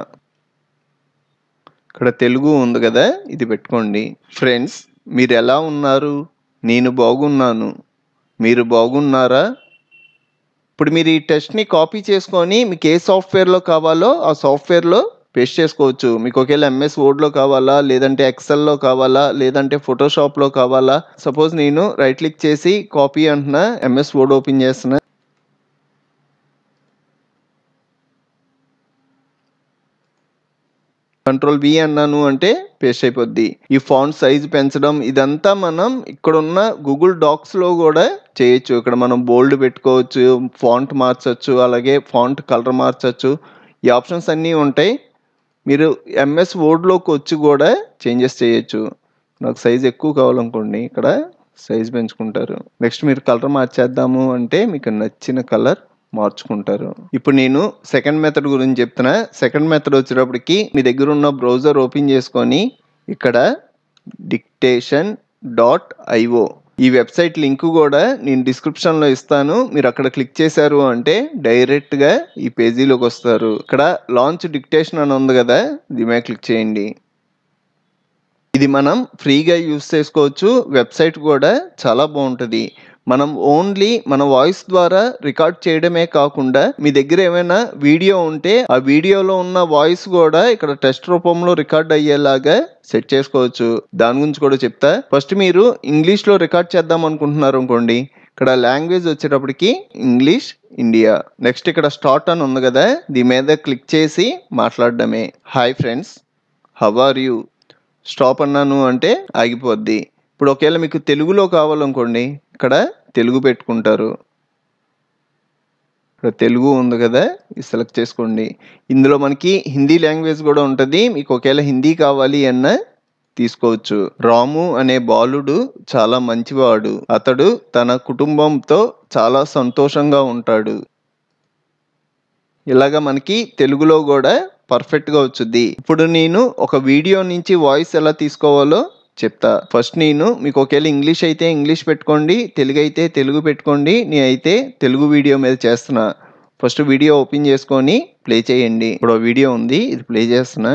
ఇక్కడ తెలుగు ఉంది కదా, ఇది పెట్టుకోండి. ఫ్రెండ్స్, మీరు ఎలా ఉన్నారు? నేను బాగున్నాను, మీరు బాగున్నారా? ఇప్పుడు మీరు ఈ టెస్ట్ని కాపీ చేసుకొని మీకు ఏ సాఫ్ట్వేర్లో కావాలో ఆ సాఫ్ట్వేర్లో పేస్ట్ చేసుకోవచ్చు. మీకు ఒకవేళ MS వర్డ్లో కావాలా, లేదంటే ఎక్సెల్లో కావాలా, లేదంటే ఫోటోషాప్లో కావాలా. సపోజ్ నేను రైట్ క్లిక్ చేసి కాపీ అంటున్నా, MS వర్డ్ ఓపెన్ చేస్తున్నా. Ctrl+V అన్నాను అంటే పేస్ట్ అయిపోద్ది. ఈ ఫాంట్ సైజ్ పెంచడం ఇదంతా మనం ఇక్కడ ఉన్న గూగుల్ డాక్స్లో కూడా చేయొచ్చు. ఇక్కడ మనం బోల్డ్ పెట్టుకోవచ్చు, ఫాంట్ మార్చచ్చు, అలాగే ఫాంట్ కలర్ మార్చచ్చు. ఈ ఆప్షన్స్ అన్నీ ఉంటాయి. మీరు MS వర్డ్లోకి వచ్చి కూడా చేంజెస్ చేయొచ్చు. నాకు సైజ్ ఎక్కువ కావాలనుకోండి, ఇక్కడ సైజ్ పెంచుకుంటారు. నెక్స్ట్ మీరు కలర్ మార్చేద్దాము అంటే మీకు నచ్చిన కలర్ మార్చుకుంటారు. ఇప్పుడు నేను సెకండ్ మెథడ్ గురించి చెప్తున్నా. సెకండ్ మెథడ్ వచ్చేటప్పటికి మీ దగ్గర ఉన్న బ్రౌజర్ ఓపెన్ చేసుకొని ఇక్కడ dictation.io, ఈ వెబ్సైట్ లింక్ కూడా నేను డిస్క్రిప్షన్లో ఇస్తాను. మీరు అక్కడ క్లిక్ చేశారు అంటే డైరెక్ట్గా ఈ పేజీలోకి వస్తారు. ఇక్కడ లాంచ్ డిక్టేషన్ అని ఉంది కదా, దీని మీద క్లిక్ చేయండి. ఇది మనం ఫ్రీగా యూస్ చేసుకోవచ్చు. వెబ్సైట్ కూడా చాలా బాగుంటుంది. మనం ఓన్లీ మన వాయిస్ ద్వారా రికార్డ్ చేయడమే కాకుండా మీ దగ్గర ఏమైనా వీడియో ఉంటే ఆ వీడియోలో ఉన్న వాయిస్ కూడా ఇక్కడ టెస్ట్ రూపంలో రికార్డ్ అయ్యేలాగా సెట్ చేసుకోవచ్చు. దాని గురించి కూడా చెప్తా. ఫస్ట్ మీరు ఇంగ్లీష్లో రికార్డ్ చేద్దాం అనుకుంటున్నారు అనుకోండి, ఇక్కడ లాంగ్వేజ్ వచ్చేటప్పటికి ఇంగ్లీష్ ఇండియా. నెక్స్ట్ ఇక్కడ స్టార్ట్ అని ఉంది కదా, దీని మీద క్లిక్ చేసి మాట్లాడడమే. Hi friends, how are you. Stop అన్నాను అంటే ఆగిపోద్ది. ఇప్పుడు ఒకవేళ మీకు తెలుగులో కావాలనుకోండి, ఇక్కడ తెలుగు పెట్టుకుంటారు. ఇక్కడ తెలుగు ఉంది కదా, ఇది సెలెక్ట్ చేసుకోండి. ఇందులో మనకి హిందీ లాంగ్వేజ్ కూడా ఉంటుంది. మీకు ఒకవేళ హిందీ కావాలి అన్న తీసుకోవచ్చు. రాము అనే బాలుడు చాలా మంచివాడు, అతడు తన కుటుంబంతో చాలా సంతోషంగా ఉంటాడు. ఇలాగా మనకి తెలుగులో కూడా పర్ఫెక్ట్గా వచ్చుద్ది. ఇప్పుడు నేను ఒక వీడియో నుంచి వాయిస్ ఎలా తీసుకోవాలో చెప్తా. ఫస్ట్ నేను మీకు ఒకవేళ ఇంగ్లీష్ అయితే ఇంగ్లీష్ పెట్టుకోండి, తెలుగు అయితే తెలుగు పెట్టుకోండి. నేనైతే తెలుగు వీడియో మీద చేస్తున్నా. ఫస్ట్ వీడియో ఓపెన్ చేసుకొని ప్లే చేయండి. ఇప్పుడు వీడియో ఉంది, ఇది ప్లే చేస్తున్నా.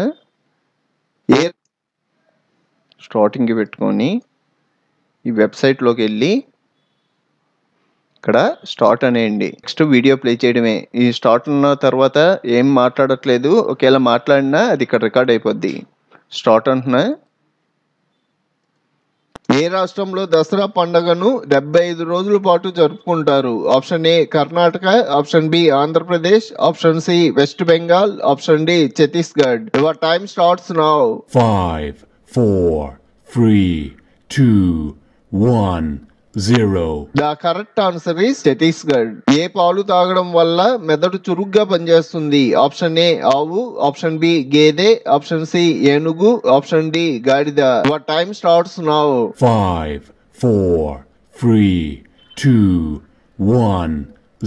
స్టార్టింగ్కి పెట్టుకొని ఈ వెబ్సైట్లోకి వెళ్ళి ఇక్కడ స్టార్ట్ అనేయండి. నెక్స్ట్ వీడియో ప్లే చేయడమే. ఈ స్టార్ట్ ఉన్న తర్వాత ఏం మాట్లాడట్లేదు, ఒకవేళ మాట్లాడినా అది ఇక్కడ రికార్డ్ అయిపోద్ది. స్టార్ట్ అంటున్నా. ఏ రాష్ట్రంలో దసరా పండుగను 75 రోజుల పాటు జరుపుకుంటారు? Option A Karnataka, option B Andhra Pradesh, option C West Bengal, option D Chhattisgarh. Your time starts now. 5, 4, 3, 2, 1, 0. The correct answer is Chhattisgarh. ఏ పాలు తాగడం వల్ల మెదడు చురుగ్గా పనిచేస్తుంది? ఆప్షన్ ఏ ఆవు, ఆప్షన్ బి గేదె, ఆప్షన్ సి ఏనుగు, ఆప్షన్ డి గాడిద. Your time starts now. 5, 4, 3, 2, 1,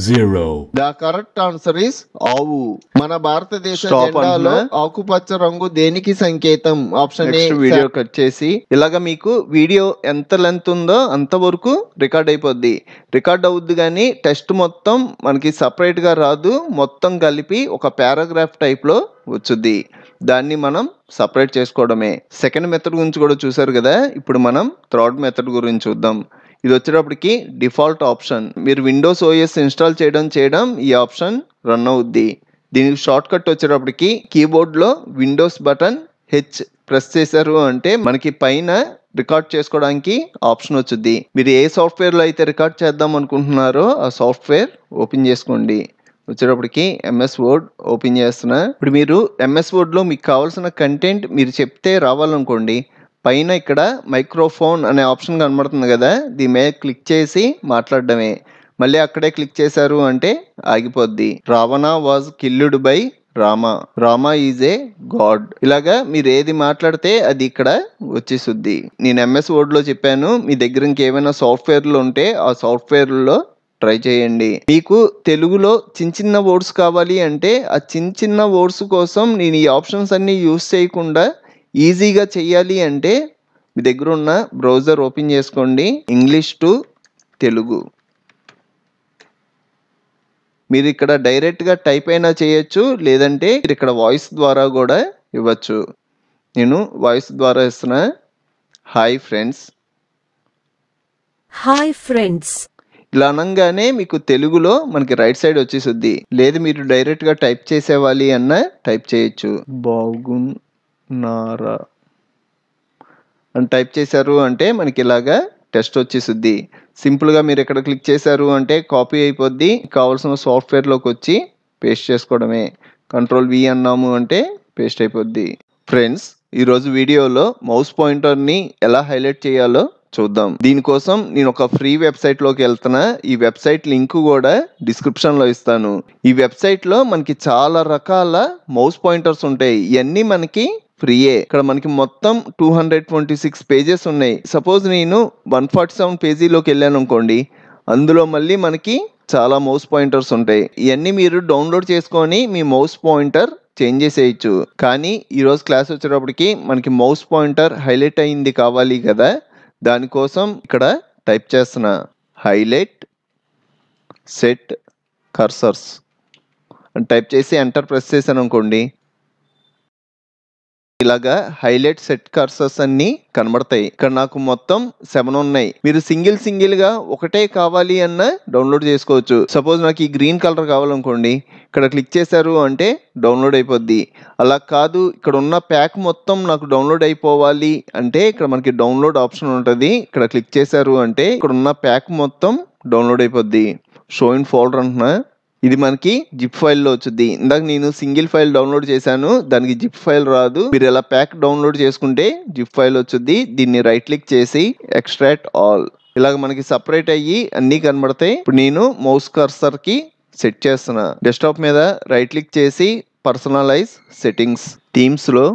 0. The correct answer is ఆవు. మన భారతదేశ జెండాలో ఆకుపచ్చ రంగు దేనికి సంకేతం? Option A. వీడియో కట్ చేసి ఇలాగా మీకు వీడియో ఎంత లెంత్ ఉందో అంత వరకు రికార్డ్ అయిపోద్ది. రికార్డ్ అవుద్ది కానీ టెస్ట్ మొత్తం మనకి సపరేట్ గా రాదు, మొత్తం కలిపి ఒక పారాగ్రాఫ్ టైప్ లో వచ్చుద్ది. దాన్ని మనం సపరేట్ చేసుకోవడమే. సెకండ్ మెథడ్ గురించి కూడా చూసారు కదా, ఇప్పుడు మనం థర్డ్ మెథడ్ గురించి చూద్దాం. ఇది వచ్చేటప్పటికి డిఫాల్ట్ ఆప్షన్. మీరు విండోస్ ఓఎస్ ఇన్స్టాల్ చేయడం ఈ ఆప్షన్ రన్ అవుద్ది. దీనికి షార్ట్ కట్ వచ్చేటప్పటికి కీబోర్డ్లో విండోస్ బటన్ హెచ్ ప్రెస్ చేశారు అంటే మనకి పైన రికార్డ్ చేసుకోవడానికి ఆప్షన్ వచ్చింది. మీరు ఏ సాఫ్ట్వేర్లో అయితే రికార్డ్ చేద్దాం అనుకుంటున్నారో ఆ సాఫ్ట్వేర్ ఓపెన్ చేసుకోండి. వచ్చేటప్పటికి ఎంఎస్ వర్డ్ ఓపెన్ చేస్తున్నా. ఇప్పుడు మీరు ఎంఎస్ వర్డ్లో మీకు కావాల్సిన కంటెంట్ మీరు చెప్తే రావాలనుకోండి, పైన ఇక్కడ మైక్రోఫోన్ అనే ఆప్షన్ కనబడుతుంది కదా, దీని మీద క్లిక్ చేసి మాట్లాడడమే. మళ్ళీ అక్కడే క్లిక్ చేశారు అంటే ఆగిపోద్ది. Ravana was killed by Rama is a god. ఇలాగా మీరు ఏది మాట్లాడితే అది ఇక్కడ వచ్చేసుద్ది. నేను ఎంఎస్ వర్డ్లో చెప్పాను, మీ దగ్గర ఇంకేమైనా సాఫ్ట్వేర్లు ఉంటే ఆ సాఫ్ట్వేర్లో ట్రై చేయండి. మీకు తెలుగులో చిన్న వర్డ్స్ కావాలి అంటే ఆ చిన్న వర్డ్స్ కోసం నేను ఈ ఆప్షన్స్ అన్ని యూస్ చేయకుండా ఈజీగా చెయ్యాలి అంటే మీ దగ్గర ఉన్న బ్రౌజర్ ఓపెన్ చేసుకోండి. English to Telugu. మీరు ఇక్కడ డైరెక్ట్గా టైప్ అయినా చేయొచ్చు, లేదంటే మీరు ఇక్కడ వాయిస్ ద్వారా కూడా ఇవ్వచ్చు. నేను వాయిస్ ద్వారా ఇస్తున్నా. Hi friends. ఇలా అనగానే మీకు తెలుగులో మనకి రైట్ సైడ్ వచ్చేసుద్ది. లేదు మీరు డైరెక్ట్గా టైప్ చేసేవాలి అన్న టైప్ చేయొచ్చు. బాగున్నారా అని టైప్ చేశారు అంటే మనకి ఇలాగా టెస్ట్ వచ్చేసుద్ది. సింపుల్గా మీరు ఇక్కడ క్లిక్ చేశారు అంటే కాపీ అయిపోద్ది. కావాల్సిన సాఫ్ట్వేర్లోకి వచ్చి పేస్ట్ చేసుకోవడమే. కంట్రోల్ వి అన్నాము అంటే పేస్ట్ అయిపోద్ది. ఫ్రెండ్స్, ఈరోజు వీడియోలో మౌస్ పాయింటర్ని ఎలా హైలైట్ చేయాలో చూద్దాం. దీనికోసం నేను ఒక ఫ్రీ వెబ్సైట్లోకి వెళ్తున్నా. ఈ వెబ్సైట్ లింక్ కూడా డిస్క్రిప్షన్లో ఇస్తాను. ఈ వెబ్సైట్లో మనకి చాలా రకాల మౌస్ పాయింటర్స్ ఉంటాయి. ఇవన్నీ మనకి ఫ్రీయే. ఇక్కడ మనకి మొత్తం 226 పేజెస్ ఉన్నాయి. సపోజ్ నేను 147 పేజీలోకి వెళ్ళాను అనుకోండి, అందులో మళ్ళీ మనకి చాలా మౌస్ పాయింటర్స్ ఉంటాయి. ఇవన్నీ మీరు డౌన్లోడ్ చేసుకొని మీ మౌస్ పాయింటర్ చేంజ్ చేసేయచ్చు. కానీ ఈరోజు క్లాస్ వచ్చేటప్పటికి మనకి మౌస్ పాయింటర్ హైలైట్ అయింది కావాలి కదా, దానికోసం ఇక్కడ టైప్ చేస్తున్నా హైలైట్ సెట్ కర్సర్స్ అని టైప్ చేసి ఎంటర్ ప్రెస్ చేశాను అనుకోండి, ఇలాగా హైలైట్ సెట్ కర్సర్స్ అన్ని కనబడతాయి. ఇక్కడ నాకు మొత్తం 7 ఉన్నాయి. మీరు సింగిల్ గా ఒకటే కావాలి అన్న డౌన్లోడ్ చేసుకోవచ్చు. సపోజ్ నాకు ఈ గ్రీన్ కలర్ కావాలనుకోండి, ఇక్కడ క్లిక్ చేశారు అంటే డౌన్లోడ్ అయిపోద్ది. అలా కాదు ఇక్కడ ఉన్న ప్యాక్ మొత్తం నాకు డౌన్లోడ్ అయిపోవాలి అంటే ఇక్కడ మనకి డౌన్లోడ్ ఆప్షన్ ఉంటుంది. ఇక్కడ క్లిక్ చేశారు అంటే ఇక్కడ ఉన్న ప్యాక్ మొత్తం డౌన్లోడ్ అయిపోద్ది. షో ఇన్ ఫోల్డర్ అంటున్నా. ఇది మనకి జిప్ ఫైల్లో వచ్చింది. ఇందాక నేను సింగిల్ ఫైల్ డౌన్లోడ్ చేశాను, దానికి జిప్ ఫైల్ రాదు. మీరు ఇలా ప్యాక్ డౌన్లోడ్ చేసుకుంటే జిప్ ఫైల్ వచ్చింది. దీన్ని రైట్ క్లిక్ చేసి ఎక్స్ట్రాక్ట్ ఆల్. ఇలాగ మనకి సపరేట్ అయ్యి అన్నీ కనబడతాయి. ఇప్పుడు నేను మౌస్ కర్సర్ కి సెట్ చేస్తున్నా. డెస్క్టాప్ మీద రైట్ క్లిక్ చేసి పర్సనలైజ్ సెట్టింగ్స్, థీమ్స్ లో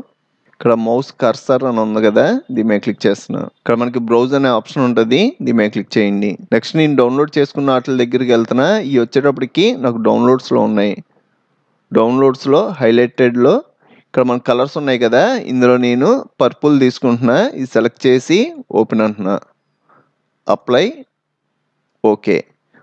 ఇక్కడ మౌస్ కర్సర్ అని ఉంది కదా, దీని మీద క్లిక్ చేస్తున్నా. ఇక్కడ మనకి బ్రౌజ్ అనే ఆప్షన్ ఉంటుంది, దీని మీద క్లిక్ చేయండి. నెక్స్ట్ నేను డౌన్లోడ్ చేసుకున్న వాటి దగ్గరికి వెళ్తున్నా. ఇవి వచ్చేటప్పటికి నాకు డౌన్లోడ్స్లో ఉన్నాయి. డౌన్లోడ్స్లో హైలైటెడ్లో ఇక్కడ మన కలర్స్ ఉన్నాయి కదా, ఇందులో నేను పర్పుల్ తీసుకుంటున్నా. ఇది సెలెక్ట్ చేసి ఓపెన్ అంటున్నా. Apply okay.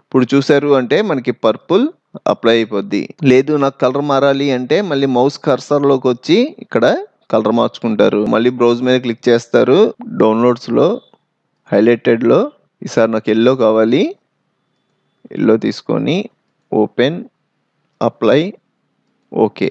ఇప్పుడు చూసారు అంటే మనకి పర్పుల్ అప్లై అయిపోద్ది. లేదు నాకు కలర్ మారాలి అంటే మళ్ళీ మౌస్ కర్సర్లోకి వచ్చి ఇక్కడ కలర్ మార్చుకుంటారు. మళ్ళీ బ్రౌజ్ మీద క్లిక్ చేస్తారు. డౌన్లోడ్స్లో హైలైటెడ్లో ఈసారి నాకు ఎల్లో కావాలి, ఎల్లో తీసుకొని ఓపెన్ అప్లై ఓకే.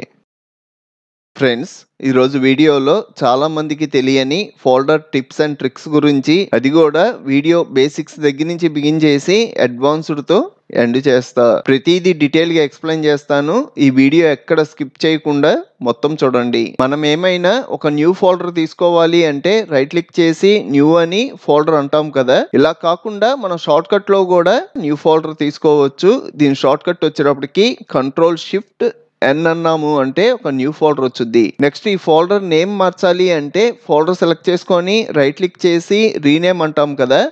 ఫ్రెండ్స్, ఈరోజు వీడియోలో చాలా మందికి తెలియని ఫోల్డర్ టిప్స్ అండ్ ట్రిక్స్ గురించి, అది కూడా వీడియో బేసిక్స్ దగ్గర నుంచి బిగిన్ చేసి అడ్వాన్స్డ్తో ఎండ్ చేస్తా. ప్రతిదీ డీటెయిల్ గా ఎక్స్ప్లెయిన్ చేస్తాను. ఈ వీడియో ఎక్కడ స్కిప్ చేయకుండా మొత్తం చూడండి. మనం ఏమైనా ఒక న్యూ ఫోల్డర్ తీసుకోవాలి అంటే రైట్ క్లిక్ చేసి న్యూ అని ఫోల్డర్ అంటాం కదా, ఇలా కాకుండా మనం షార్ట్ కట్ లో కూడా న్యూ ఫోల్డర్ తీసుకోవచ్చు. దీని షార్ట్ కట్ వచ్చేటప్పటికి కంట్రోల్ షిఫ్ట్ ఎన్ అన్నాము అంటే ఒక న్యూ ఫోల్డర్ వచ్చుద్ది. నెక్స్ట్ ఈ ఫోల్డర్ నేమ్ మార్చాలి అంటే ఫోల్డర్ సెలెక్ట్ చేసుకొని రైట్ క్లిక్ చేసి రీనేమ్ అంటాం కదా,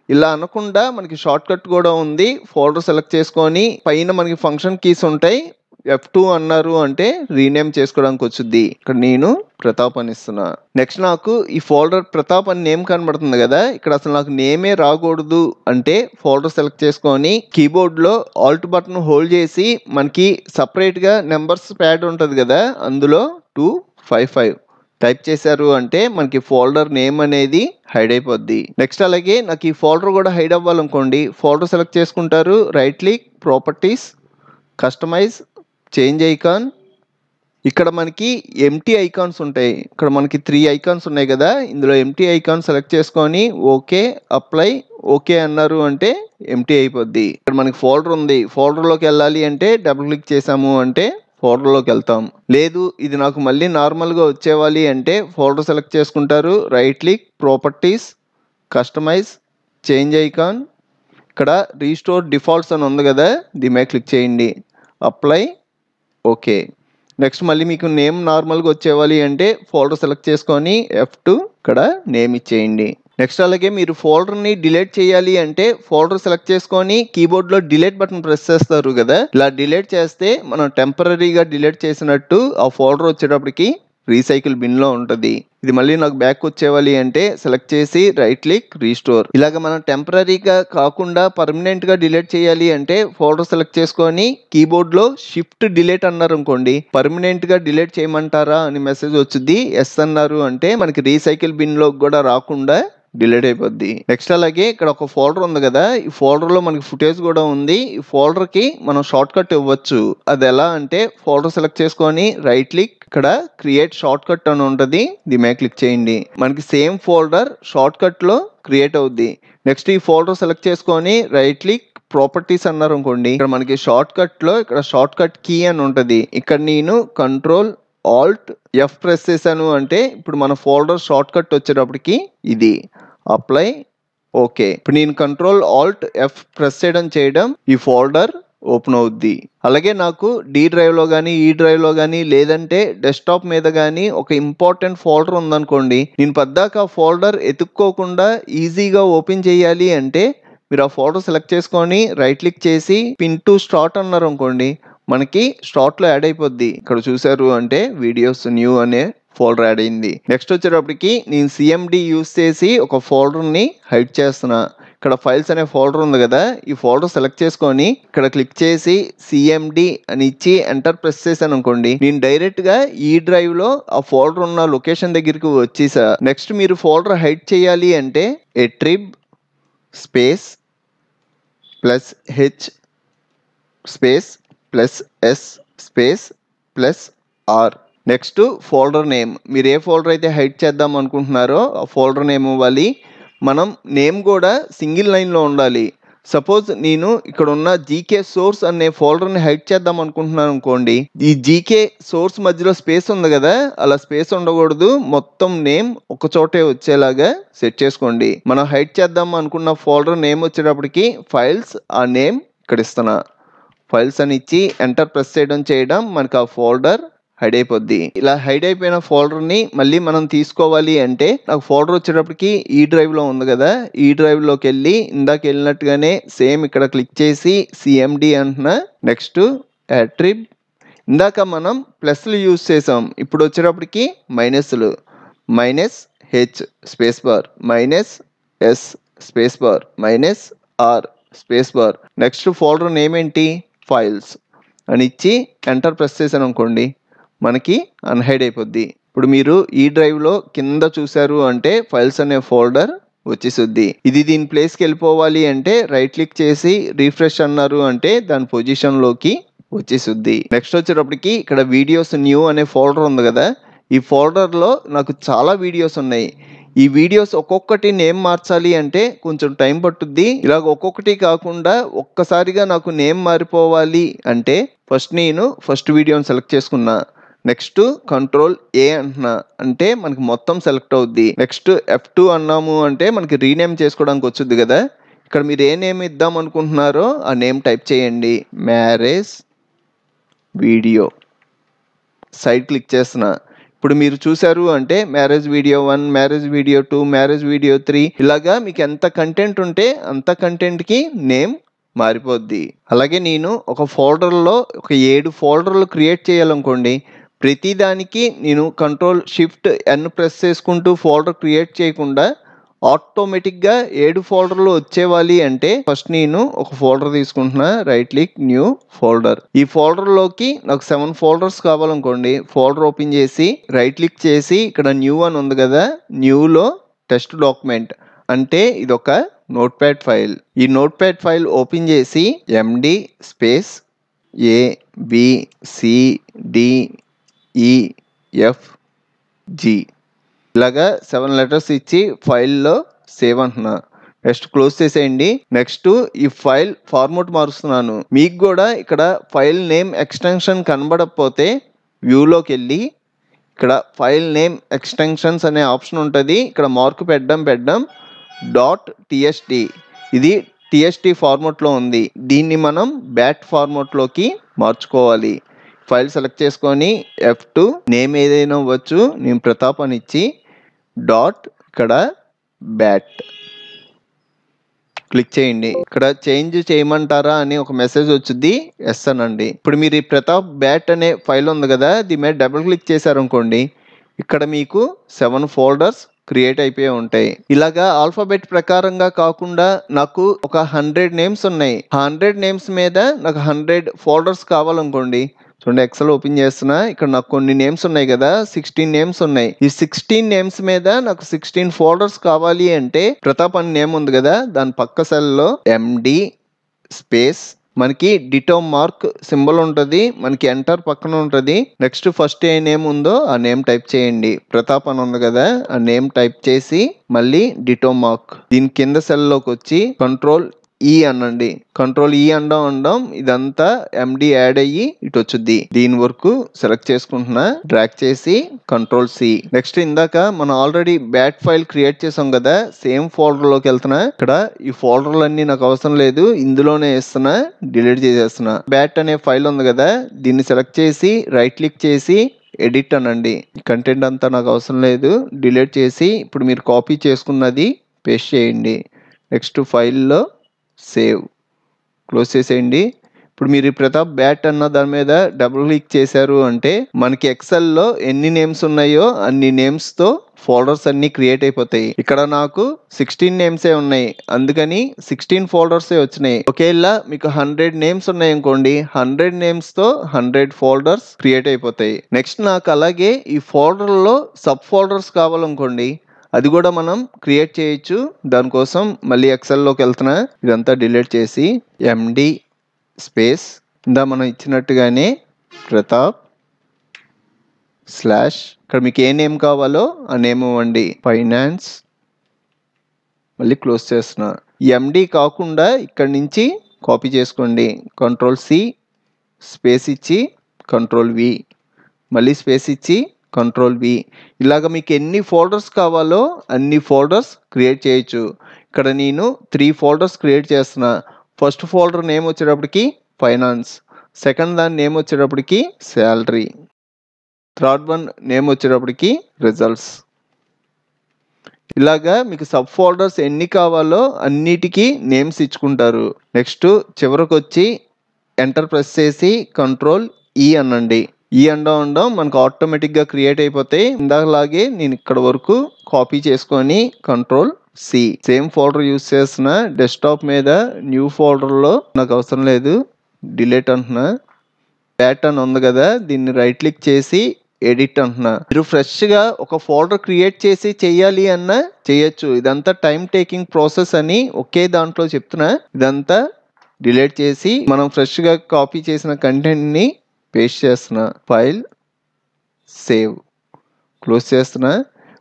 ఇలా అనకుండా మనకి షార్ట్ కట్ కూడా ఉంది. ఫోల్డర్ సెలెక్ట్ చేసుకొని పైన మనకి ఫంక్షన్ కీస్ ఉంటాయి, F2 అన్నారు అంటే రీనేమ్ చేసుకోవడానికి వచ్చుద్ది. ఇక్కడ నేను ప్రతాప్ అని ఇస్తున్నా. నెక్స్ట్ నాకు ఈ ఫోల్డర్ ప్రతాప్ అని నేమ్ కనబడుతుంది కదా, ఇక్కడ అసలు నాకు నేమే రాకూడదు అంటే ఫోల్డర్ సెలెక్ట్ చేసుకొని కీబోర్డ్ లో ఆల్ట్ బటన్ హోల్డ్ చేసి మనకి సపరేట్ గా నెంబర్స్ ప్యాడ్ ఉంటది కదా, అందులో 2 55 టైప్ చేశారు అంటే మనకి ఫోల్డర్ నేమ్ అనేది హైడ్ అయిపోద్ది. నెక్స్ట్ అలాగే నాకు ఈ ఫోల్డర్ కూడా హైడ్ అవ్వాలనుకోండి, ఫోల్డర్ సెలెక్ట్ చేసుకుంటారు, right click, properties, customise, change icon. ఇక్కడ మనకి ఎంటీ ఐకాన్స్ ఉంటాయి. ఇక్కడ మనకి 3 ఐకాన్స్ ఉన్నాయి కదా, ఇందులో ఎంటీ ఐకాన్ సెలెక్ట్ చేసుకొని ఓకే, అప్లై, ఓకే అన్నారు అంటే ఎంటీ అయిపోద్ది. ఇక్కడ మనకి ఫోల్డర్ ఉంది, ఫోల్డర్లోకి వెళ్ళాలి అంటే డబుల్ క్లిక్ చేసాము అంటే ఫోల్డర్లోకి వెళ్తాం. లేదు ఇది నాకు మళ్ళీ నార్మల్గా వచ్చేవాలి అంటే ఫోల్డర్ సెలెక్ట్ చేసుకుంటారు, right click, properties, customise, change icon. ఇక్కడ రీస్టోర్ డిఫాల్ట్స్ అని ఉంది కదా, దీని మీద క్లిక్ చేయండి, అప్లై, ఓకే. నెక్స్ట్ మళ్ళీ మీకు నేమ్ నార్మల్గా వచ్చేవాలి అంటే ఫోల్డర్ సెలెక్ట్ చేసుకొని F2 ఇక్కడ నేమ్ ఇచ్చేయండి. నెక్స్ట్ అలాగే మీరు ఫోల్డర్ని డిలీట్ చేయాలి అంటే ఫోల్డర్ సెలెక్ట్ చేసుకొని కీబోర్డ్లో డిలీట్ బటన్ ప్రెస్ చేస్తారు కదా, ఇలా డిలీట్ చేస్తే మనం టెంపరీగా డిలీట్ చేసినట్టు ఆ ఫోల్డర్ వచ్చేటప్పటికి రీసైకిల్ బిన్లో ఉంటుంది. ఇది మళ్ళీ నాకు బ్యాక్ వచ్చేవాలి అంటే సెలెక్ట్ చేసి రైట్ క్లిక్, రీస్టోర్. ఇలాగ మనం టెంపరీగా కాకుండా పర్మనెంట్గా డిలీట్ చేయాలి అంటే ఫోల్డర్ సెలెక్ట్ చేసుకొని కీబోర్డ్లో షిఫ్ట్ డిలీట్ అన్నారు అనుకోండి, పర్మనెంట్గా డిలీట్ చేయమంటారా అని మెసేజ్ వచ్చింది. ఎస్ అన్నారు అంటే మనకి రీసైకిల్ బిన్లో కూడా రాకుండా డిలీట్ అయిపోద్ది. నెక్స్ట్ అలాగే ఇక్కడ ఒక ఫోల్డర్ ఉంది కదా, ఈ ఫోల్డర్లో మనకి ఫుటేజ్ కూడా ఉంది. ఈ ఫోల్డర్కి మనం షార్ట్ కట్ ఇవ్వచ్చు. అది ఎలా అంటే ఫోల్డర్ సెలెక్ట్ చేసుకొని రైట్ క్లిక్, ఇక్కడ క్రియేట్ షార్ట్ కట్ అని ఉంటుంది, దీని మీద క్లిక్ చేయండి. మనకి సేమ్ ఫోల్డర్ షార్ట్ కట్లో క్రియేట్ అవుద్ది. నెక్స్ట్ ఈ ఫోల్డర్ సెలెక్ట్ చేసుకొని రైట్ క్లిక్, ప్రాపర్టీస్ అన్నారు అనుకోండి, ఇక్కడ మనకి షార్ట్ కట్లో ఇక్కడ షార్ట్ కట్ కీ అని ఉంటుంది. ఇక్కడ నేను కంట్రోల్ ఆల్ట్ F ప్రెస్ చేశాను అంటే ఇప్పుడు మన ఫోల్డర్ షార్ట్ కట్ వచ్చేటప్పటికి ఇది అప్లై, ఓకే. ఇప్పుడు నేను కంట్రోల్ ఆల్ట్ F ప్రెస్ చేయడం ఈ ఫోల్డర్ ఓపెన్ అవుద్ది. అలాగే నాకు డి డ్రైవ్లో కానీ ఈ డ్రైవ్లో కానీ లేదంటే డెస్క్టాప్ మీద కానీ ఒక ఇంపార్టెంట్ ఫోల్డర్ ఉందనుకోండి, నేను పద్దాక ఫోల్డర్ ఎత్తుక్కోకుండా ఈజీగా ఓపెన్ చేయాలి అంటే మీరు ఆ ఫోల్డర్ సెలెక్ట్ చేసుకొని రైట్ క్లిక్ చేసి పిన్ టు స్టార్ట్ అన్నారు అనుకోండి, మనకి స్టార్ట్లో యాడ్ అయిపోద్ది. ఇక్కడ చూసారు అంటే వీడియోస్ న్యూ అనే ఫోల్డర్ యాడ్ అయింది. నెక్స్ట్ వచ్చేటప్పటికి నేను CMD యూస్ చేసి ఒక ఫోల్డర్ని హైడ్ చేస్తున్నా. ఇక్కడ ఫైల్స్ అనే ఫోల్డర్ ఉంది కదా, ఈ ఫోల్డర్ సెలెక్ట్ చేసుకొని ఇక్కడ క్లిక్ చేసి CMD అని ఇచ్చి ఎంటర్ ప్రెస్ చేశాను అనుకోండి, నేను డైరెక్ట్గా ఈ డ్రైవ్లో ఆ ఫోల్డర్ ఉన్న లొకేషన్ దగ్గరికి వచ్చేసా. నెక్స్ట్ మీరు ఫోల్డర్ హైడ్ చేయాలి అంటే attrib space +H space +S space +R. Next folder name, మీరు ఏ ఫోల్డర్ అయితే హైడ్ చేద్దాం అనుకుంటున్నారో ఆ ఫోల్డర్ నేమ్ ఇవ్వాలి. మనం నేమ్ కూడా సింగిల్ లైన్లో ఉండాలి. సపోజ్ నేను ఇక్కడ ఉన్న జీకే సోర్స్ అనే ఫోల్డర్ని హైడ్ చేద్దాం అనుకుంటున్నాను అనుకోండి, ఈ జీకే సోర్స్ మధ్యలో స్పేస్ ఉంది కదా, అలా స్పేస్ ఉండకూడదు, మొత్తం నేమ్ ఒక చోటే వచ్చేలాగా సెట్ చేసుకోండి. మనం హైడ్ చేద్దాం అనుకున్న ఫోల్డర్ నేమ్ వచ్చేటప్పటికి ఫైల్స్, ఆ నేమ్ ఇక్కడ ఇస్తున్నా, ఫైల్స్ అని ఇచ్చి ఎంటర్ ప్రెస్ చేయడం మనకు ఆ ఫోల్డర్ హైడ్ అయిపోద్ది. ఇలా హైడ్ అయిపోయిన ఫోల్డర్ని మళ్ళీ మనం తీసుకోవాలి అంటే నాకు ఫోల్డర్ వచ్చేటప్పటికి ఈ డ్రైవ్లో ఉంది కదా, ఈ డ్రైవ్లోకి వెళ్ళి ఇందాక వెళ్ళినట్టుగానే సేమ్ ఇక్కడ క్లిక్ చేసి CMD అంటున్నా. నెక్స్ట్ అట్రిబ్, ఇందాక మనం ప్లస్లు యూజ్ చేసాం, ఇప్పుడు వచ్చేటప్పటికి మైనస్లు, -H space bar, -S space bar, -R space bar. Next folder name ఏంటి, ఫైల్స్ అని ఇచ్చి ఎంటర్ ప్రెస్ చేశాను అనుకోండి, మనకి అన్హైడ్ అయిపోద్ది. ఇప్పుడు మీరు ఈ డ్రైవ్లో కింద చూసారు అంటే ఫైల్స్ అనే ఫోల్డర్ వచ్చేసుద్ది. ఇది దీని ప్లేస్కి వెళ్ళిపోవాలి అంటే రైట్ క్లిక్ చేసి రీఫ్రెష్ అన్నారు అంటే దాని పొజిషన్లోకి వచ్చేసుద్ది. నెక్స్ట్ వచ్చేటప్పటికి ఇక్కడ వీడియోస్ న్యూ అనే ఫోల్డర్ ఉంది కదా, ఈ ఫోల్డర్లో నాకు చాలా వీడియోస్ ఉన్నాయి. ఈ వీడియోస్ ఒక్కొక్కటి నేమ్ మార్చాలి అంటే కొంచెం టైం పట్టుద్ది. ఇలాగ ఒక్కొక్కటి కాకుండా ఒక్కసారిగా నాకు నేమ్ మారిపోవాలి అంటే నేను ఫస్ట్ వీడియోని సెలెక్ట్ చేసుకున్నా. నెక్స్ట్ కంట్రోల్ A అంటున్నా అంటే మనకి మొత్తం సెలెక్ట్ అవుద్ది. నెక్స్ట్ F2 అన్నాము అంటే మనకి రీనేమ్ చేసుకోవడానికి వచ్చుద్ది కదా, ఇక్కడ మీరు ఏ నేమ్ ఇద్దాం అనుకుంటున్నారో ఆ నేమ్ టైప్ చేయండి, మ్యారేజ్ వీడియో. సైడ్ క్లిక్ చేస్తున్నా. ఇప్పుడు మీరు చూసారు అంటే marriage video 1, marriage video 2, marriage video 3, ఇలాగా మీకు ఎంత కంటెంట్ ఉంటే అంత కంటెంట్కి నేమ్ మారిపోద్ది. అలాగే నేను ఒక ఫోల్డర్లో ఒక 7 ఫోల్డర్లు క్రియేట్ చేయాలనుకోండి, ప్రతిదానికి నేను Ctrl Shift N ప్రెస్ చేసుకుంటూ ఫోల్డర్ క్రియేట్ చేయకుండా ఆటోమేటిక్గా 7 ఫోల్డర్లు వచ్చేవాలి అంటే ఫస్ట్ నేను ఒక ఫోల్డర్ తీసుకుంటున్నా, రైట్ క్లిక్ న్యూ ఫోల్డర్. ఈ ఫోల్డర్లోకి నాకు 7 ఫోల్డర్స్ కావాలనుకోండి, ఫోల్డర్ ఓపెన్ చేసి రైట్ క్లిక్ చేసి ఇక్కడ న్యూ అని ఉంది కదా, న్యూలో టెస్ట్ డాక్యుమెంట్ అంటే ఇదొక నోట్ ప్యాడ్ ఫైల్. ఈ నోట్ ప్యాడ్ ఫైల్ ఓపెన్ చేసి ఎండి స్పేస్ ABCDEFG ఇలాగా 7 లెటర్స్ ఇచ్చి ఫైల్లో సేవ్ అంటున్నా. నెక్స్ట్ క్లోజ్ చేసేయండి. నెక్స్ట్ ఈ ఫైల్ ఫార్మాట్ మారుస్తున్నాను. మీకు కూడా ఇక్కడ ఫైల్ నేమ్ ఎక్స్టెన్షన్ కనబడకపోతే వ్యూలోకి వెళ్ళి ఇక్కడ ఫైల్ నేమ్ ఎక్స్టెన్షన్స్ అనే ఆప్షన్ ఉంటుంది. ఇక్కడ మార్క్ పెట్టడం .txt. ఇది TXT ఫార్మాట్లో ఉంది. దీన్ని మనం బ్యాట్ ఫార్మాట్లోకి మార్చుకోవాలి. ఫైల్ సెలెక్ట్ చేసుకొని F2 నేమ్ ఏదైనా ఇవ్వచ్చు, నేను ప్రతాప్ అని ఇచ్చి ఇక్కడ బ్యాట్ క్లిక్ చేయండి. ఇక్కడ చేంజ్ చేయమంటారా అని ఒక మెసేజ్ వచ్చింది, ఎస్ అనండి. ఇప్పుడు మీరు ఈ ప్రతాప్ బ్యాట్ అనే ఫైల్ ఉంది కదా, దీని మీద డబుల్ క్లిక్ చేశారనుకోండి, ఇక్కడ మీకు 7 ఫోల్డర్స్ క్రియేట్ అయిపోయి ఉంటాయి. ఇలాగా ఆల్ఫాబెట్ ప్రకారంగా కాకుండా నాకు ఒక 100 నేమ్స్ ఉన్నాయి. 100 నేమ్స్ మీద నాకు 100 ఫోల్డర్స్ కావాలనుకోండి, చూడండి ఎక్సెల్ ఓపెన్ చేస్తున్నా, ఇక్కడ నాకు కొన్ని నేమ్స్ ఉన్నాయి కదా, 16 నేమ్స్ ఉన్నాయి. ఈ 16 నేమ్స్ మీద నాకు 16 ఫోల్డర్స్ కావాలి అంటే ప్రతాప్ అని నేమ్ ఉంది కదా, దాని పక్క సెల్లో MD స్పేస్ మనకి డిటో మార్క్ సింబల్ ఉంటుంది, మనకి ఎంటర్ పక్కన ఉంటుంది. నెక్స్ట్ ఫస్ట్ ఏ నేమ్ ఉందో ఆ నేమ్ టైప్ చేయండి. ప్రతాప్ అని ఉంది కదా, ఆ నేమ్ టైప్ చేసి మళ్ళీ డిటో మార్క్. దీని కింద సెల్లోకి వచ్చి కంట్రోల్ E అనండి. కంట్రోల్ E అనడం ఇదంతా MD యాడ్ అయ్యి ఇటు వచ్చుద్ది. దీని వరకు సెలెక్ట్ చేసుకుంటున్నా, డ్రాగ్ చేసి కంట్రోల్ C. నెక్స్ట్ ఇందాక మనం ఆల్రెడీ బ్యాట్ ఫైల్ క్రియేట్ చేసాం కదా, సేమ్ ఫోల్డర్ లోకి వెళ్తున్నా. ఇక్కడ ఈ ఫోల్డర్లన్నీ నాకు అవసరం లేదు, ఇందులోనే వేస్తున్నా, డిలీట్ చేసేస్తున్నా. బ్యాట్ అనే ఫైల్ ఉంది కదా, దీన్ని సెలెక్ట్ చేసి రైట్ క్లిక్ చేసి ఎడిట్ అనండి. కంటెంట్ అంతా నాకు అవసరం లేదు, డిలీట్ చేసి ఇప్పుడు మీరు కాపీ చేసుకున్నది పేస్ట్ చేయండి. నెక్స్ట్ ఫైల్లో సేవ్, క్లోజ్ చేసేయండి. ఇప్పుడు మీరు ఈ ప్రతాప్ బ్యాట్ అన్న దాని మీద డబుల్ క్లిక్ చేశారు అంటే మనకి ఎక్సెల్లో ఎన్ని నేమ్స్ ఉన్నాయో అన్ని నేమ్స్తో ఫోల్డర్స్ అన్ని క్రియేట్ అయిపోతాయి. ఇక్కడ నాకు 16 నేమ్సే ఉన్నాయి, అందుకని 16 ఫోల్డర్సే వచ్చినాయి. ఒకేలా మీకు 100 నేమ్స్ ఉన్నాయి అనుకోండి, 100 నేమ్స్తో 100 ఫోల్డర్స్ క్రియేట్ అయిపోతాయి. నెక్స్ట్ నాకు అలాగే ఈ ఫోల్డర్లో సబ్ ఫోల్డర్స్ కావాలనుకోండి, అది కూడా మనం క్రియేట్ చేయొచ్చు. దానికోసం మళ్ళీ ఎక్సెల్లోకి వెళ్తున్నా, ఇదంతా డిలీట్ చేసి MD స్పేస్ ఇందా మనం ఇచ్చినట్టుగానే ప్రతాప్ స్లాష్ ఇక్కడ మీకు ఏ నేమ్ కావాలో ఆ నేమ్ ఇవ్వండి, ఫైనాన్స్. మళ్ళీ క్లోజ్ చేస్తున్నా. MD కాకుండా ఇక్కడ నుంచి కాపీ చేసుకోండి, కంట్రోల్ C స్పేస్ ఇచ్చి కంట్రోల్ V, మళ్ళీ స్పేస్ ఇచ్చి కంట్రోల్ V. ఇలాగ మీకు ఎన్ని ఫోల్డర్స్ కావాలో అన్ని ఫోల్డర్స్ క్రియేట్ చేయొచ్చు. ఇక్కడ నేను 3 ఫోల్డర్స్ క్రియేట్ చేస్తున్నా. ఫస్ట్ ఫోల్డర్ నేమ్ వచ్చేటప్పటికి ఫైనాన్స్, సెకండ్ దాని నేమ్ వచ్చేటప్పటికి శాలరీ, థర్డ్ వన్ నేమ్ వచ్చేటప్పటికి రిజల్ట్స్. ఇలాగా మీకు సబ్ ఫోల్డర్స్ ఎన్ని కావాలో అన్నిటికీ నేమ్స్ ఇచ్చుకుంటారు. నెక్స్ట్ చివరికి వచ్చి ఎంటర్ ప్రెస్ చేసి కంట్రోల్ E అనండి. ఈ అనడం మనకు ఆటోమేటిక్గా క్రియేట్ అయిపోతాయి. ఇందాకలాగే నేను ఇక్కడ వరకు కాపీ చేసుకొని control C, same folder use చేస్తున్న. డెస్క్టాప్ మీద న్యూ ఫోల్డర్లో నాకు అవసరం లేదు, డిలీట్ అంటున్నా. బ్యాట్ అని ఉంది కదా, దీన్ని రైట్ క్లిక్ చేసి ఎడిట్ అంటున్నా. మీరు ఫ్రెష్గా ఒక ఫోల్డర్ క్రియేట్ చేసి చెయ్యాలి అన్నా చేయొచ్చు. ఇదంతా టైం టేకింగ్ ప్రాసెస్ అని ఒకే దాంట్లో చెప్తున్నా. ఇదంతా డిలీట్ చేసి మనం ఫ్రెష్గా కాపీ చేసిన కంటెంట్ని పేస్ట్ చేస్తున్నా. ఫైల్ సేవ్, క్లోజ్ చేస్తున్నా.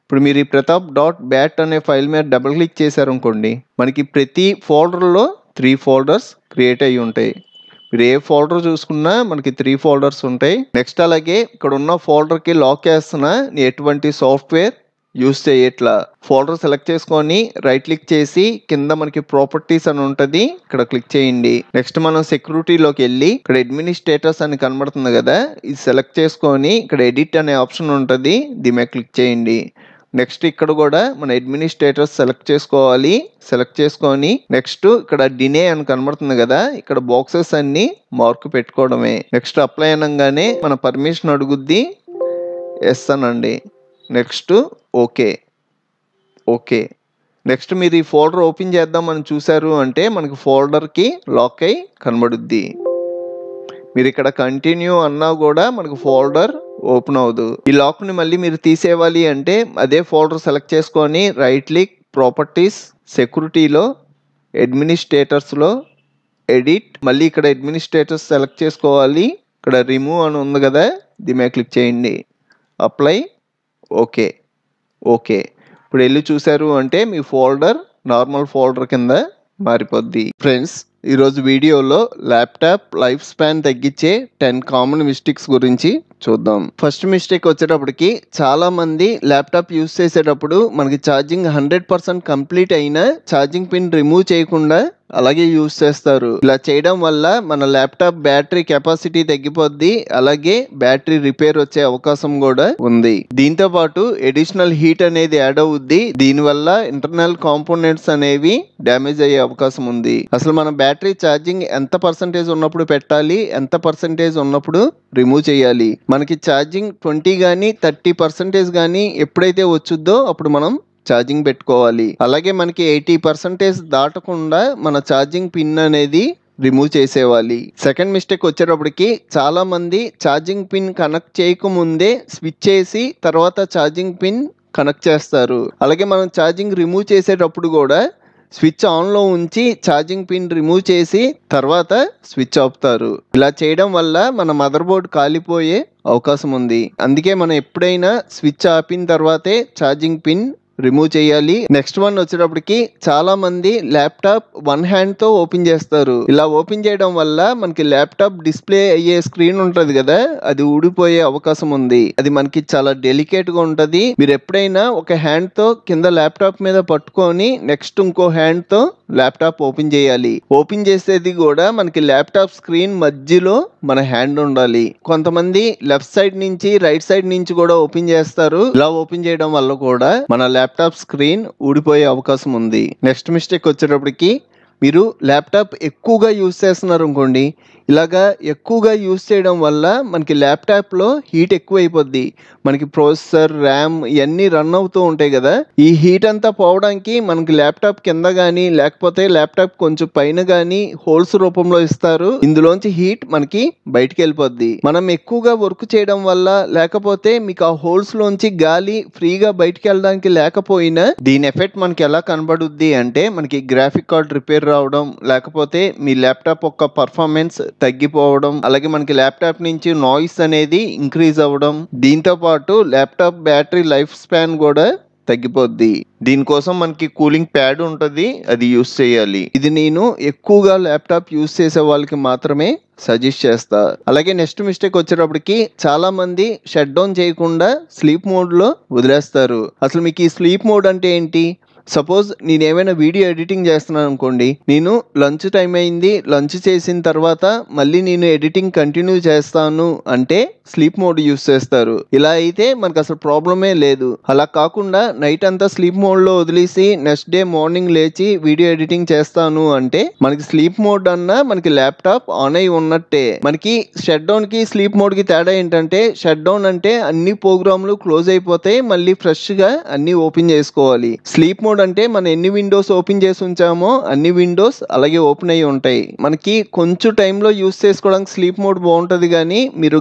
ఇప్పుడు మీరు ఈ ప్రతాప్ .bat అనే ఫైల్ మీద డబుల్ క్లిక్ చేశారనుకోండి, మనకి ప్రతి ఫోల్డర్లో 3 ఫోల్డర్స్ క్రియేట్ అయ్యి ఉంటాయి. మీరు ఏ ఫోల్డర్ చూసుకున్నా మనకి 3 ఫోల్డర్స్ ఉంటాయి. నెక్స్ట్ అలాగే ఇక్కడ ఉన్న ఫోల్డర్కి లాక్ చేస్తున్నా, ఎటువంటి సాఫ్ట్వేర్ యూస్ చేయట్లా. ఫోల్డర్ సెలెక్ట్ చేసుకొని రైట్ క్లిక్ చేసి కింద మనకి ప్రాపర్టీస్ అని ఉంటుంది, ఇక్కడ క్లిక్ చేయండి. నెక్స్ట్ మనం సెక్యూరిటీలోకి వెళ్ళి ఇక్కడ అడ్మినిస్ట్రేటర్స్ అని కనబడుతుంది కదా, ఇది సెలెక్ట్ చేసుకొని ఇక్కడ ఎడిట్ అనే ఆప్షన్ ఉంటుంది, దీని మీద క్లిక్ చేయండి. నెక్స్ట్ ఇక్కడ కూడా మన అడ్మినిస్ట్రేటర్స్ సెలెక్ట్ చేసుకోవాలి. సెలెక్ట్ చేసుకొని నెక్స్ట్ ఇక్కడ డినే అని కనబడుతుంది కదా, ఇక్కడ బాక్సెస్ అన్ని మార్క్ పెట్టుకోవడమే. నెక్స్ట్ అప్లై అనగానే మన పర్మిషన్ అడుగుద్ది, ఎస్ అనండి. Next okay. నెక్స్ట్ మీరు ఈ ఫోల్డర్ ఓపెన్ చేద్దామని చూసారు అంటే మనకి ఫోల్డర్కి లాక్ అయి కనబడుద్ది. మీరు ఇక్కడ కంటిన్యూ అన్నా కూడా మనకు ఫోల్డర్ ఓపెన్ అవ్వదు. ఈ లాక్ని మళ్ళీ మీరు తీసేయాలి అంటే అదే ఫోల్డర్ సెలెక్ట్ చేసుకొని రైట్ క్లిక్, ప్రాపర్టీస్, సెక్యూరిటీలో, అడ్మినిస్ట్రేటర్స్లో, ఎడిట్, మళ్ళీ ఇక్కడ అడ్మినిస్ట్రేటర్స్ సెలెక్ట్ చేసుకోవాలి. ఇక్కడ రిమూవ్ అని ఉంది కదా, దీని మీద క్లిక్ చేయండి. Apply, okay. ఇప్పుడు వెళ్ళి చూసారు అంటే మీ ఫోల్డర్ నార్మల్ ఫోల్డర్ కింద మారిపోద్ది. ఫ్రెండ్స్, ఈరోజు వీడియోలో ల్యాప్టాప్ లైఫ్ స్పాన్ తగ్గించే 10 కామన్ మిస్టేక్స్ గురించి చూద్దాం. ఫస్ట్ మిస్టేక్ వచ్చేటప్పటికి చాలా మంది ల్యాప్టాప్ యూజ్ చేసేటప్పుడు మనకి ఛార్జింగ్ 100% కంప్లీట్ అయినా ఛార్జింగ్ పిన్ రిమూవ్ చేయకుండా అలాగే యూజ్ చేస్తారు. ఇలా చేయడం వల్ల మన ల్యాప్టాప్ బ్యాటరీ కెపాసిటీ తగ్గిపోద్ది, అలాగే బ్యాటరీ రిపేర్ వచ్చే అవకాశం కూడా ఉంది. దీంతో పాటు అడిషనల్ హీట్ అనేది యాడ్ అవుద్ది. దీనివల్ల ఇంటర్నల్ కాంపోనెంట్స్ అనేవి డ్యామేజ్ అయ్యే అవకాశం ఉంది. అసలు మన బ్యాటరీ ఛార్జింగ్ ఎంత పర్సెంటేజ్ ఉన్నప్పుడు పెట్టాలి, ఎంత పర్సెంటేజ్ ఉన్నప్పుడు రిమూవ్ చేయాలి. మనకి ఛార్జింగ్ 20 కానీ 30% కానీ ఎప్పుడైతే వచ్చుద్దో అప్పుడు మనం ఛార్జింగ్ పెట్టుకోవాలి. అలాగే మనకి 80% దాటకుండా మన ఛార్జింగ్ పిన్ అనేది రిమూవ్ చేసేవాలి. సెకండ్ మిస్టేక్ వచ్చేటప్పటికి చాలా మంది ఛార్జింగ్ పిన్ కనెక్ట్ చేయకముందే స్విచ్ చేసి తర్వాత ఛార్జింగ్ పిన్ కనెక్ట్ చేస్తారు. అలాగే మనం ఛార్జింగ్ రిమూవ్ చేసేటప్పుడు కూడా స్విచ్ ఆన్లో ఉంచి ఛార్జింగ్ పిన్ రిమూవ్ చేసి తర్వాత స్విచ్ ఆపుతారు. ఇలా చేయడం వల్ల మన మదర్ బోర్డ్ కాలిపోయే అవకాశం ఉంది. అందుకే మనం ఎప్పుడైనా స్విచ్ ఆపిన తర్వాతే ఛార్జింగ్ పిన్ రిమూవ్ చేయాలి. నెక్స్ట్ వన్ వచ్చేటప్పటికి చాలా మంది ల్యాప్టాప్ వన్ హ్యాండ్ తో ఓపెన్ చేస్తారు. ఇలా ఓపెన్ చేయడం వల్ల మనకి ల్యాప్టాప్ డిస్ప్లే అయ్యే స్క్రీన్ ఉంటది కదా, అది ఊడిపోయే అవకాశం ఉంది. అది మనకి చాలా డెలికేట్ గా ఉంటది. మీరు ఎప్పుడైనా ఒక హ్యాండ్ తో కింద ల్యాప్టాప్ మీద పట్టుకొని నెక్స్ట్ ఇంకో హ్యాండ్ తో ల్యాప్టాప్ ఓపెన్ చేయాలి. ఓపెన్ చేసేది కూడా మనకి ల్యాప్టాప్ స్క్రీన్ మధ్యలో మన హ్యాండ్ ఉండాలి. కొంతమంది లెఫ్ట్ సైడ్ నుంచి రైట్ సైడ్ నుంచి కూడా ఓపెన్ చేస్తారు. ఇలా ఓపెన్ చేయడం వల్ల కూడా మన ల్యాప్టాప్ స్క్రీన్ ఊడిపోయే అవకాశం ఉంది. నెక్స్ట్ మిస్టేక్ వచ్చేటప్పటికి మీరు ల్యాప్టాప్ ఎక్కువగా యూజ్ చేస్తున్నారు అనుకోండి, ఇలాగా ఎక్కువగా యూజ్ చేయడం వల్ల మనకి ల్యాప్టాప్లో హీట్ ఎక్కువ అయిపోద్ది. మనకి ప్రాసెసర్, ర్యామ్ ఇవన్నీ రన్ అవుతూ ఉంటాయి కదా, ఈ హీట్ అంతా పోవడానికి మనకి ల్యాప్టాప్ కింద కానీ లేకపోతే ల్యాప్టాప్ కొంచెం పైన కానీ హోల్స్ రూపంలో ఇస్తారు. ఇందులోంచి హీట్ మనకి బయటికి వెళ్ళిపోద్ది. మనం ఎక్కువగా వర్క్ చేయడం వల్ల లేకపోతే మీకు ఆ హోల్స్ లోంచి గాలి ఫ్రీగా బయటికి వెళ్ళడానికి లేకపోయినా దీని ఎఫెక్ట్ మనకి ఎలా కనబడుద్ది అంటే మనకి గ్రాఫిక్ కార్డ్ రిపేర్ రావడం, లేకపోతే మీ ల్యాప్టాప్ యొక్క పర్ఫార్మెన్స్ తగ్గిపోవడం, అలాగే మనకి ల్యాప్టాప్ నుంచి నాయిస్ అనేది ఇంక్రీజ్ అవ్వడం, దీంతో పాటు ల్యాప్టాప్ బ్యాటరీ లైఫ్ స్పాన్ కూడా తగ్గిపోద్ది. దీనికోసం మనకి కూలింగ్ ప్యాడ్ ఉంటుంది, అది యూస్ చేయాలి. ఇది నేను ఎక్కువగా ల్యాప్టాప్ యూస్ చేసే వాళ్ళకి మాత్రమే సజెస్ట్ చేస్తా. అలాగే నెక్స్ట్ మిస్టేక్ వచ్చేటప్పటికి చాలా మంది షట్ డౌన్ చేయకుండా స్లీప్ మోడ్ లో వదిలేస్తారు. అసలు మీకు ఈ స్లీప్ మోడ్ అంటే ఏంటి? సపోజ్ నేను ఏమైనా వీడియో ఎడిటింగ్ చేస్తున్నాను అనుకోండి, నేను లంచ్ టైం అయింది, లంచ్ చేసిన తర్వాత మళ్ళీ నేను ఎడిటింగ్ కంటిన్యూ చేస్తాను అంటే స్లీప్ మోడ్ యూస్ చేస్తారు. ఇలా అయితే మనకు అసలు ప్రాబ్లమే లేదు. అలా కాకుండా నైట్ అంతా స్లీప్ మోడ్ లో వదిలేసి నెక్స్ట్ డే మార్నింగ్ లేచి వీడియో ఎడిటింగ్ చేస్తాను అంటే మనకి స్లీప్ మోడ్ అన్నా మనకి ల్యాప్టాప్ ఆన్ అయి ఉన్నట్టే. మనకి షట్ డౌన్ కి స్లీప్ మోడ్ కి తేడా ఏంటంటే, షట్ డౌన్ అంటే అన్ని ప్రోగ్రామ్లు క్లోజ్ అయిపోతాయి, మళ్ళీ ఫ్రెష్ గా అన్ని ఓపెన్ చేసుకోవాలి. స్లీప్ మోడ్ అంటే మనం ఎన్ని విండోస్ ఓపెన్ చేసి ఉంచామో అన్ని విండోస్ అలాగే ఓపెన్ అయ్యి ఉంటాయి. మనకి కొంచెం టైంలో యూస్ చేసుకోవడానికి స్లీప్ మోడ్ బాగుంటది, కానీ మీరు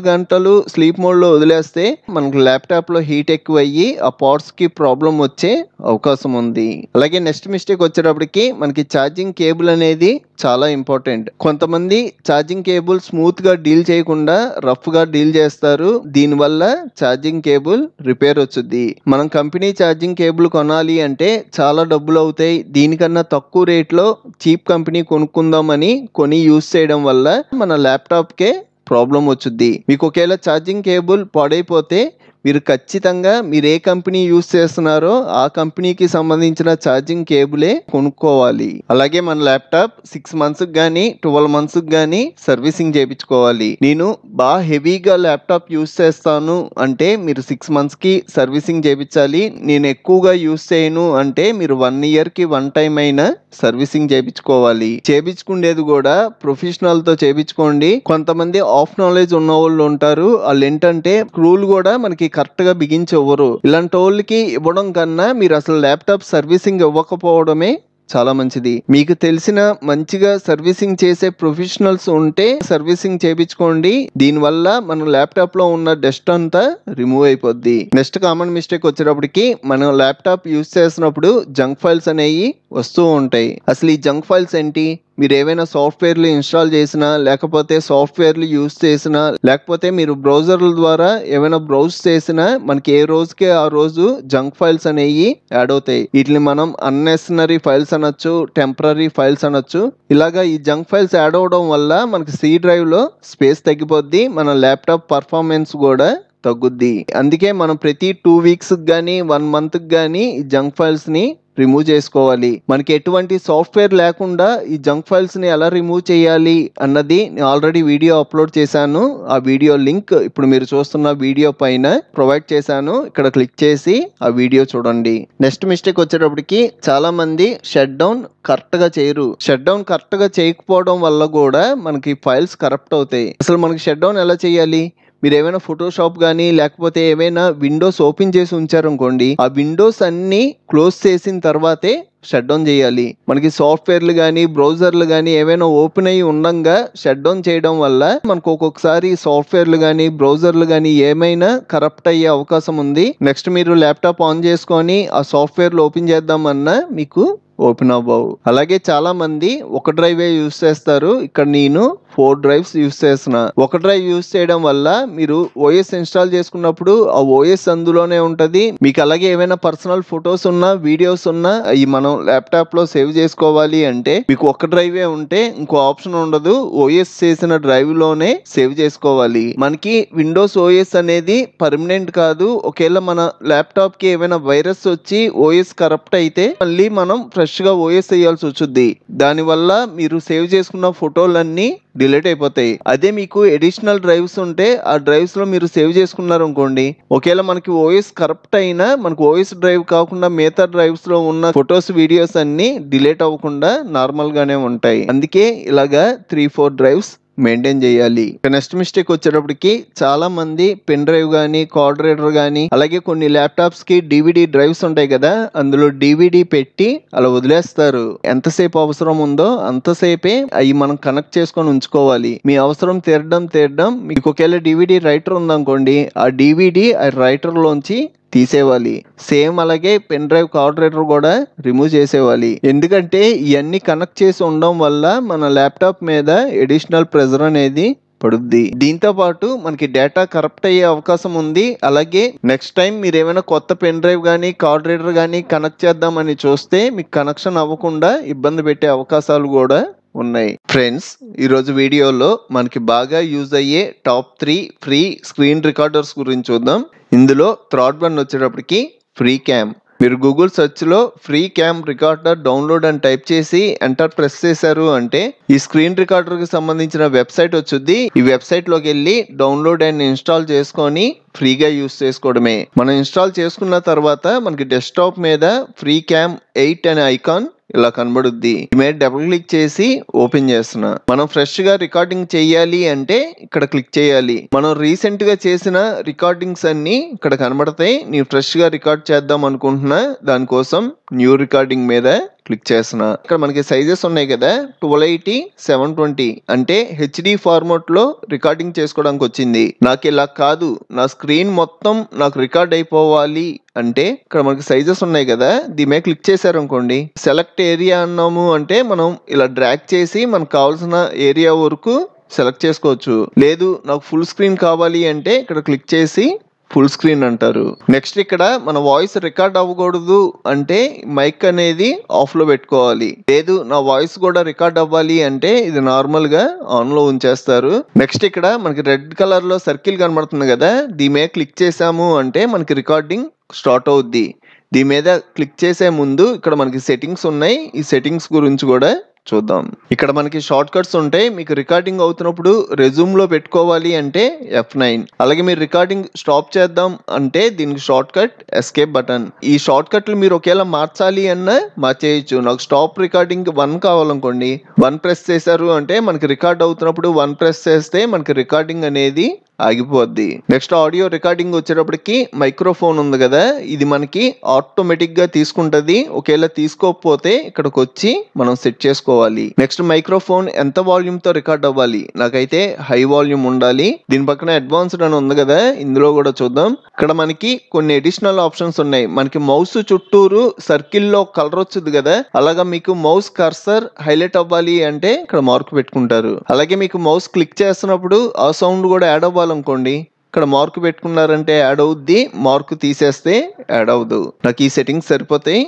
గంటలు స్లీప్ మోడ్ లో వదిలేస్తే మనకి ల్యాప్టాప్ లో హీట్ ఎక్కువ అయ్యి ఆ పార్ట్స్ కి ప్రాబ్లం వచ్చే అవకాశం ఉంది. అలాగే నెక్స్ట్ మిస్టేక్ వచ్చేటప్పటికి మనకి ఛార్జింగ్ కేబుల్ అనేది చాలా ఇంపార్టెంట్. కొంతమంది ఛార్జింగ్ కేబుల్ స్మూత్ గా డీల్ చేయకుండా రఫ్ గా డీల్ చేస్తారు. దీనివల్ల ఛార్జింగ్ కేబుల్ రిపేర్ వచ్చుద్ది. మనం కంపెనీ ఛార్జింగ్ కేబుల్ కొనాలి అంటే చాలా డబ్బులు అవుతాయి. దీనికన్నా తక్కువ రేట్లో చీప్ కంపెనీ కొనుక్కుందామని కొని యూజ్ చేయడం వల్ల మన ల్యాప్టాప్ కే ప్రాబ్లం వచ్చుద్ది. మీకు ఒకవేళ ఛార్జింగ్ కేబుల్ పాడైపోతే మీరు ఖచ్చితంగా మీరు ఏ కంపెనీ యూజ్ చేస్తున్నారో ఆ కంపెనీకి సంబంధించిన ఛార్జింగ్ కేబులే కొనుక్కోవాలి. అలాగే మన ల్యాప్టాప్ 6 months కానీ 12 months కానీ సర్వీసింగ్ చేయించుకోవాలి. నేను బాగా హెవీగా ల్యాప్టాప్ యూజ్ చేస్తాను అంటే మీరు 6 months కి సర్వీసింగ్ చేయించాలి. నేను ఎక్కువగా యూజ్ చేయను అంటే మీరు 1 year కి 1 time అయినా సర్వీసింగ్ చేయించుకోవాలి. చేయించుకునేది కూడా ప్రొఫెషనల్ తో చేయించుకోండి. కొంతమంది ఆఫ్ నాలెడ్జ్ ఉన్న వాళ్ళు ఉంటారు, వాళ్ళు ఏంటంటే స్క్రూలు కూడా మనకి కరెక్ట్ గా బిగించి ఇవ్వరు. ఇలాంటి వాళ్ళకి ఇవ్వడం కన్నా మీరు అసలు ల్యాప్టాప్ సర్వీసింగ్ ఇవ్వకపోవడమే చాలా మంచిది. మీకు తెలిసిన మంచిగా సర్వీసింగ్ చేసే ప్రొఫెషనల్స్ ఉంటే సర్వీసింగ్ చేయించుకోండి. దీనివల్ల మన ల్యాప్టాప్ లో ఉన్న డస్ట్ అంతా రిమూవ్ అయిపోద్ది. నెక్స్ట్ కామన్ మిస్టేక్ వచ్చేటప్పటికి మనం ల్యాప్టాప్ యూజ్ చేసినప్పుడు జంక్ ఫైల్స్ అనేవి వస్తూ ఉంటాయి. అసలు ఈ జంక్ ఫైల్స్ ఏంటి? మీరు ఏవైనా సాఫ్ట్వేర్లు ఇన్స్టాల్ చేసినా, లేకపోతే సాఫ్ట్వేర్లు యూజ్ చేసినా, లేకపోతే మీరు బ్రౌజర్ల ద్వారా ఏమైనా బ్రౌజ్ చేసినా మనకి ఏ రోజుకే ఆ రోజు జంక్ ఫైల్స్ అనేవి యాడ్ అవుతాయి. వీటిని మనం అన్నెసెసరీ ఫైల్స్ అనొచ్చు, టెంపరరీ ఫైల్స్ అనొచ్చు. ఇలాగా ఈ జంక్ ఫైల్స్ యాడ్ అవడం వల్ల మనకి సి డ్రైవ్ లో స్పేస్ తగ్గిపోద్ది, మన ల్యాప్టాప్ పర్ఫార్మెన్స్ కూడా తగ్గుద్ది. అందుకే మనం ప్రతి 2 weeks కానీ 1 month కానీ ఈ జంక్ ఫైల్స్ ని రిమూవ్ చేసుకోవాలి. మనకి ఎటువంటి సాఫ్ట్వేర్ లేకుండా ఈ జంక్ ఫైల్స్ ని ఎలా రిమూవ్ చేయాలి అన్నది నేను ఆల్రెడీ వీడియో అప్లోడ్ చేశాను. ఆ వీడియో లింక్ ఇప్పుడు మీరు చూస్తున్న వీడియో పైన ప్రొవైడ్ చేశాను. ఇక్కడ క్లిక్ చేసి ఆ వీడియో చూడండి. నెక్స్ట్ మిస్టేక్ వచ్చేటప్పటికి చాలా మంది షట్ డౌన్ కరెక్ట్ గా చేయరు. షట్ డౌన్ కరెక్ట్ గా చేయకపోవడం వల్ల కూడా మనకి ఫైల్స్ కరప్ట్ అవుతాయి. అసలు మనకి షట్ డౌన్ ఎలా చేయాలి? మీరు ఏమైనా ఫోటోషాప్ కానీ లేకపోతే ఏమైనా విండోస్ ఓపెన్ చేసి ఉంచారనుకోండి, ఆ విండోస్ అన్ని క్లోజ్ చేసిన తర్వాతే షట్ డౌన్ చేయాలి. మనకి సాఫ్ట్వేర్లు కానీ బ్రౌజర్లు కానీ ఏమైనా ఓపెన్ అయ్యి ఉండంగా షట్ డౌన్ చేయడం వల్ల మనకు ఒక్కొక్కసారి సాఫ్ట్వేర్లు కానీ బ్రౌజర్లు కానీ ఏమైనా కరప్ట్ అయ్యే అవకాశం ఉంది. నెక్స్ట్ మీరు ల్యాప్టాప్ ఆన్ చేసుకొని ఆ సాఫ్ట్వేర్లు ఓపెన్ చేద్దామన్నా మీకు ఓపెన్ అవ్వవు. అలాగే చాలా మంది ఒక డ్రైవే యూజ్ చేస్తారు. ఇక్కడ నేను 4 drives యూజ్ చేస్తున్నా. ఒక డ్రైవ్ యూజ్ చేయడం వల్ల మీరు ఓఎస్ ఇన్స్టాల్ చేసుకున్నప్పుడు ఆ ఓఎస్ అందులోనే ఉంటది. మీకు అలాగే ఏమైనా పర్సనల్ ఫొటోస్ ఉన్నా వీడియోస్ ఉన్నా అవి మనం ల్యాప్టాప్ లో సేవ్ చేసుకోవాలి అంటే మీకు ఒక డ్రైవే ఉంటే ఇంకో ఆప్షన్ ఉండదు. ఓఎస్ చేసిన డ్రైవ్ లోనే సేవ్ చేసుకోవాలి. మనకి విండోస్ ఓఎస్ అనేది పర్మనెంట్ కాదు. ఒకవేళ మన ల్యాప్టాప్ కి ఏమైనా వైరస్ వచ్చి ఓఎస్ కరప్ట్ అయితే మళ్ళీ మనం ఫ్రెష్ గా ఓఎస్ వేయాల్సి వచ్చుద్ది. దానివల్ల మీరు సేవ్ చేసుకున్న ఫోటోలన్నీ డిలీట్ అయిపోతాయి. అదే మీకు అడిషనల్ డ్రైవ్స్ ఉంటే ఆ డ్రైవ్స్ లో మీరు సేవ్ చేసుకున్నారు అనుకోండి, ఒకవేళ మనకి ఓఎస్ కరప్ట్ అయినా మనకు ఓఎస్ డ్రైవ్ కాకుండా మిగతా డ్రైవ్స్ లో ఉన్న ఫొటోస్ వీడియోస్ అన్ని డిలీట్ అవ్వకుండా నార్మల్ గానే ఉంటాయి. అందుకే ఇలాగా 3-4 drives మెయింటైన్ చేయాలి. నెక్స్ట్ మిస్టేక్ వచ్చేటప్పటికి చాలా మంది పెన్ డ్రైవ్ కానీ కార్డ్ రీడర్ కానీ అలాగే కొన్ని ల్యాప్టాప్స్ కి డివిడి డ్రైవ్స్ ఉంటాయి కదా, అందులో డివిడి పెట్టి అలా వదిలేస్తారు. ఎంతసేపు అవసరం ఉందో అంతసేపే అవి మనం కనెక్ట్ చేసుకొని ఉంచుకోవాలి. మీ అవసరం తీరడం మీకు ఒకవేళ డివిడి రైటర్ ఉందనుకోండి, ఆ డివిడి ఆ రైటర్ లోంచి తీసేవాలి. సేమ్ అలాగే పెన్ డ్రైవ్ కార్డ్ రీడర్ కూడా రిమూవ్ చేసేవాలి. ఎందుకంటే ఇవన్నీ కనెక్ట్ చేసి ఉండడం వల్ల మన ల్యాప్టాప్ మీద అడిషనల్ ప్రెజర్ అనేది పడుద్ది. దీంతో పాటు మనకి డేటా కరప్ట్ అయ్యే అవకాశం ఉంది. అలాగే నెక్స్ట్ టైం మీరు ఏమైనా కొత్త పెన్ డ్రైవ్ కానీ కార్డ్ రీడర్ కానీ కనెక్ట్ చేద్దామని చూస్తే మీకు కనెక్షన్ అవ్వకుండా ఇబ్బంది పెట్టే అవకాశాలు కూడా ఉన్నాయి. ఫ్రెండ్స్, ఈరోజు వీడియోలో మనకి బాగా యూజ్ అయ్యే టాప్ 3 ఫ్రీ స్క్రీన్ రికార్డర్స్ గురించి చూద్దాం. ఇందులో థర్డ్ వన్ వచ్చేటప్పటికి ఫ్రీ క్యామ్. మీరు గూగుల్ సెర్చ్ లో ఫ్రీ క్యామ్ రికార్డర్ డౌన్లోడ్ అని టైప్ చేసి ఎంటర్ ప్రెస్ చేశారు అంటే ఈ స్క్రీన్ రికార్డర్ కి సంబంధించిన వెబ్సైట్ వచ్చుద్ది. ఈ వెబ్సైట్ లోకి వెళ్ళి డౌన్లోడ్ అండ్ ఇన్స్టాల్ చేసుకొని ఫ్రీగా యూజ్ చేసుకోవడమే. మనం ఇన్స్టాల్ చేసుకున్న తర్వాత మనకి డెస్క్టాప్ మీద ఫ్రీ క్యామ్ 8 అనే ఐకాన్ ఇలా కనబడుద్ది. మీద డబుల్ క్లిక్ చేసి ఓపెన్ చేస్తున్నా. మనం ఫ్రెష్ గా రికార్డింగ్ చేయాలి అంటే ఇక్కడ క్లిక్ చేయాలి. మనం రీసెంట్ గా చేసిన రికార్డింగ్స్ అన్ని ఇక్కడ కనబడతాయి. నేను ఫ్రెష్ గా రికార్డ్ చేద్దాం అనుకుంటున్నా, దానికోసం న్యూ రికార్డింగ్ మీద క్లిక్ చేస్తున్నా. ఇక్కడ మనకి సైజెస్ ఉన్నాయి కదా, 1280 720 అంటే హెచ్డి ఫార్మాట్ లో రికార్డింగ్ చేసుకోవడానికి వచ్చింది. నాకు ఇలా కాదు, నా స్క్రీన్ మొత్తం నాకు రికార్డ్ అయిపోవాలి అంటే ఇక్కడ మనకి సైజెస్ ఉన్నాయి కదా, దీని మీద క్లిక్ చేశారు అనుకోండి, సెలెక్ట్ ఏరియా అన్నాము అంటే మనం ఇలా డ్రాగ్ చేసి మనకు కావాల్సిన ఏరియా వరకు సెలెక్ట్ చేసుకోవచ్చు. లేదు నాకు ఫుల్ స్క్రీన్ కావాలి అంటే ఇక్కడ క్లిక్ చేసి ఫుల్ స్క్రీన్ అంటారు. నెక్స్ట్ ఇక్కడ మన వాయిస్ రికార్డ్ అవ్వకూడదు అంటే మైక్ అనేది ఆఫ్ లో పెట్టుకోవాలి. లేదు నా వాయిస్ కూడా రికార్డ్ అవ్వాలి అంటే ఇది నార్మల్ గా ఆన్ లో ఉంచేస్తారు. నెక్స్ట్ ఇక్కడ మనకి రెడ్ కలర్ లో సర్కిల్ కనబడుతుంది కదా, దీని మీద క్లిక్ చేసాము అంటే మనకి రికార్డింగ్ స్టార్ట్ అవుద్ది. దీని మీద క్లిక్ చేసే ముందు ఇక్కడ మనకి సెట్టింగ్స్ ఉన్నాయి. ఈ సెట్టింగ్స్ గురించి కూడా చూద్దాం. ఇక్కడ మనకి షార్ట్ కట్స్ ఉంటాయి. మీకు రికార్డింగ్ అవుతున్నప్పుడు రెజ్యూమ్ లో పెట్టుకోవాలి అంటే F9. అలాగే మీరు రికార్డింగ్ స్టాప్ చేద్దాం అంటే దీనికి షార్ట్ కట్ ఎస్కేప్ బటన్. ఈ షార్ట్ కట్లు మీరు ఒకేలా మార్చాలి అన్నా మార్చేయచ్చు. నాకు స్టాప్ రికార్డింగ్ 1 కావాలనుకోండి, 1 ప్రెస్ చేశారు అంటే మనకి రికార్డ్ అవుతున్నప్పుడు 1 ప్రెస్ చేస్తే మనకి రికార్డింగ్ అనేది ఆగిపోద్ది. నెక్స్ట్ ఆడియో రికార్డింగ్ వచ్చేటప్పటికి మైక్రోఫోన్ ఉంది కదా, ఇది మనకి ఆటోమేటిక్ గా తీసుకుంటది. ఒకేలా తీసుకోకపోతే ఇక్కడికి వచ్చి మనం సెట్ చేసుకోవాలి. నెక్స్ట్ మైక్రోఫోన్ ఎంత వాల్యూమ్ తో రికార్డ్ అవ్వాలి, నాకైతే హై వాల్యూమ్ ఉండాలి. దీని పక్కన అడ్వాన్స్డ్ అని ఉంది కదా, ఇందులో కూడా చూద్దాం. ఇక్కడ మనకి కొన్ని అడిషనల్ ఆప్షన్స్ ఉన్నాయి. మనకి మౌస్ చుట్టూరు సర్కిల్ లో కలర్ వచ్చింది కదా, అలాగా మీకు మౌస్ కర్సర్ హైలైట్ అవ్వాలి అంటే ఇక్కడ మార్క్ పెట్టుకుంటారు. అలాగే మీకు మౌస్ క్లిక్ చేస్తున్నప్పుడు ఆ సౌండ్ కూడా యాడ్ అవ్వాలనుకోండి, ఇక్కడ మార్క్ పెట్టుకున్నారంటే యాడ్ అవుద్ది, మార్క్ తీసేస్తే యాడ్ అవ్వదు. నాకు ఈ సెట్టింగ్స్ సరిపోతాయి,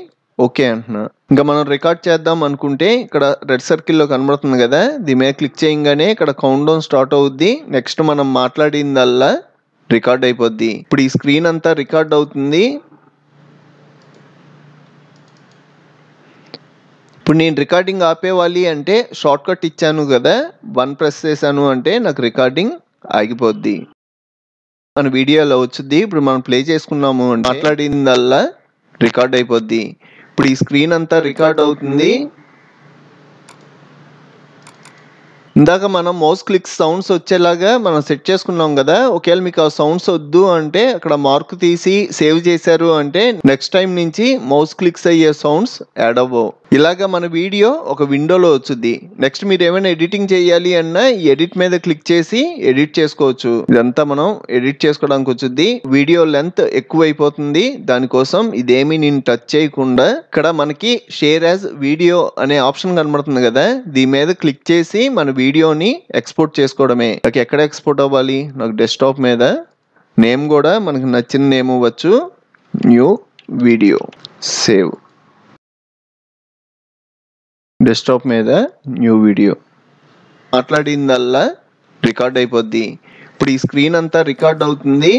ఓకే అంటున్నా. ఇంకా మనం రికార్డ్ చేద్దాం అనుకుంటే ఇక్కడ రెడ్ సర్కిల్లో కనబడుతుంది కదా, దీని మీద క్లిక్ చేయగానే ఇక్కడ కౌంట్ డౌన్ స్టార్ట్ అవుద్ది. నెక్స్ట్ మనం మాట్లాడిందల్లా రికార్డ్ అయిపోద్ది. ఇప్పుడు ఈ స్క్రీన్ అంతా రికార్డ్ అవుతుంది. ఇప్పుడు నేను రికార్డింగ్ ఆపేవాలి అంటే షార్ట్ కట్ ఇచ్చాను కదా, 1 ప్రెస్ చేశాను అంటే నాకు రికార్డింగ్ ఆగిపోద్ది. మన వీడియోలో వచ్చింది. ఇప్పుడు మనం ప్లే చేసుకున్నాము అంటే మాట్లాడిందల్లా రికార్డ్ అయిపోద్ది. ఇప్పుడు ఈ స్క్రీన్ అంతా రికార్డ్ అవుతుంది. ఇందాక మనం మౌస్ క్లిక్ సౌండ్స్ వచ్చేలాగా మనం సెట్ చేసుకున్నాం కదా, ఒకవేళ మీకు ఆ సౌండ్స్ వద్దు అంటే అక్కడ మార్క్ తీసి సేవ్ చేశారు అంటే నెక్స్ట్ టైం నుంచి మౌస్ క్లిక్స్ అయ్యే సౌండ్స్ యాడ్ అవ్వవు. ఇలాగా మన వీడియో ఒక విండోలో వచ్చుద్ది. నెక్స్ట్ మీరు ఏమైనా ఎడిటింగ్ చేయాలి అన్నా ఈ ఎడిట్ మీద క్లిక్ చేసి ఎడిట్ చేసుకోవచ్చు. ఇదంతా మనం ఎడిట్ చేసుకోవడానికి వచ్చుద్ది. వీడియో లెంత్ ఎక్కువ అయిపోతుంది, దానికోసం ఇదేమీ నేను టచ్ చేయకుండా ఇక్కడ మనకి షేర్ యాజ్ వీడియో అనే ఆప్షన్ కనబడుతుంది కదా, దీని మీద క్లిక్ చేసి మన వీడియోని ఎక్స్పోర్ట్ చేసుకోవడమే. నాకు ఎక్కడ ఎక్స్పోర్ట్ అవ్వాలి, నాకు డెస్క్టాప్ మీద నేమ్ కూడా మనకి నచ్చిన నేమ్ ఇవ్వచ్చు, న్యూ వీడియో, సేవ్. డెస్క్టాప్ మీద న్యూ వీడియో మాట్లాడిందల్లా రికార్డ్ అయిపోద్ది. ఇప్పుడు ఈ స్క్రీన్ అంతా రికార్డ్ అవుతుంది,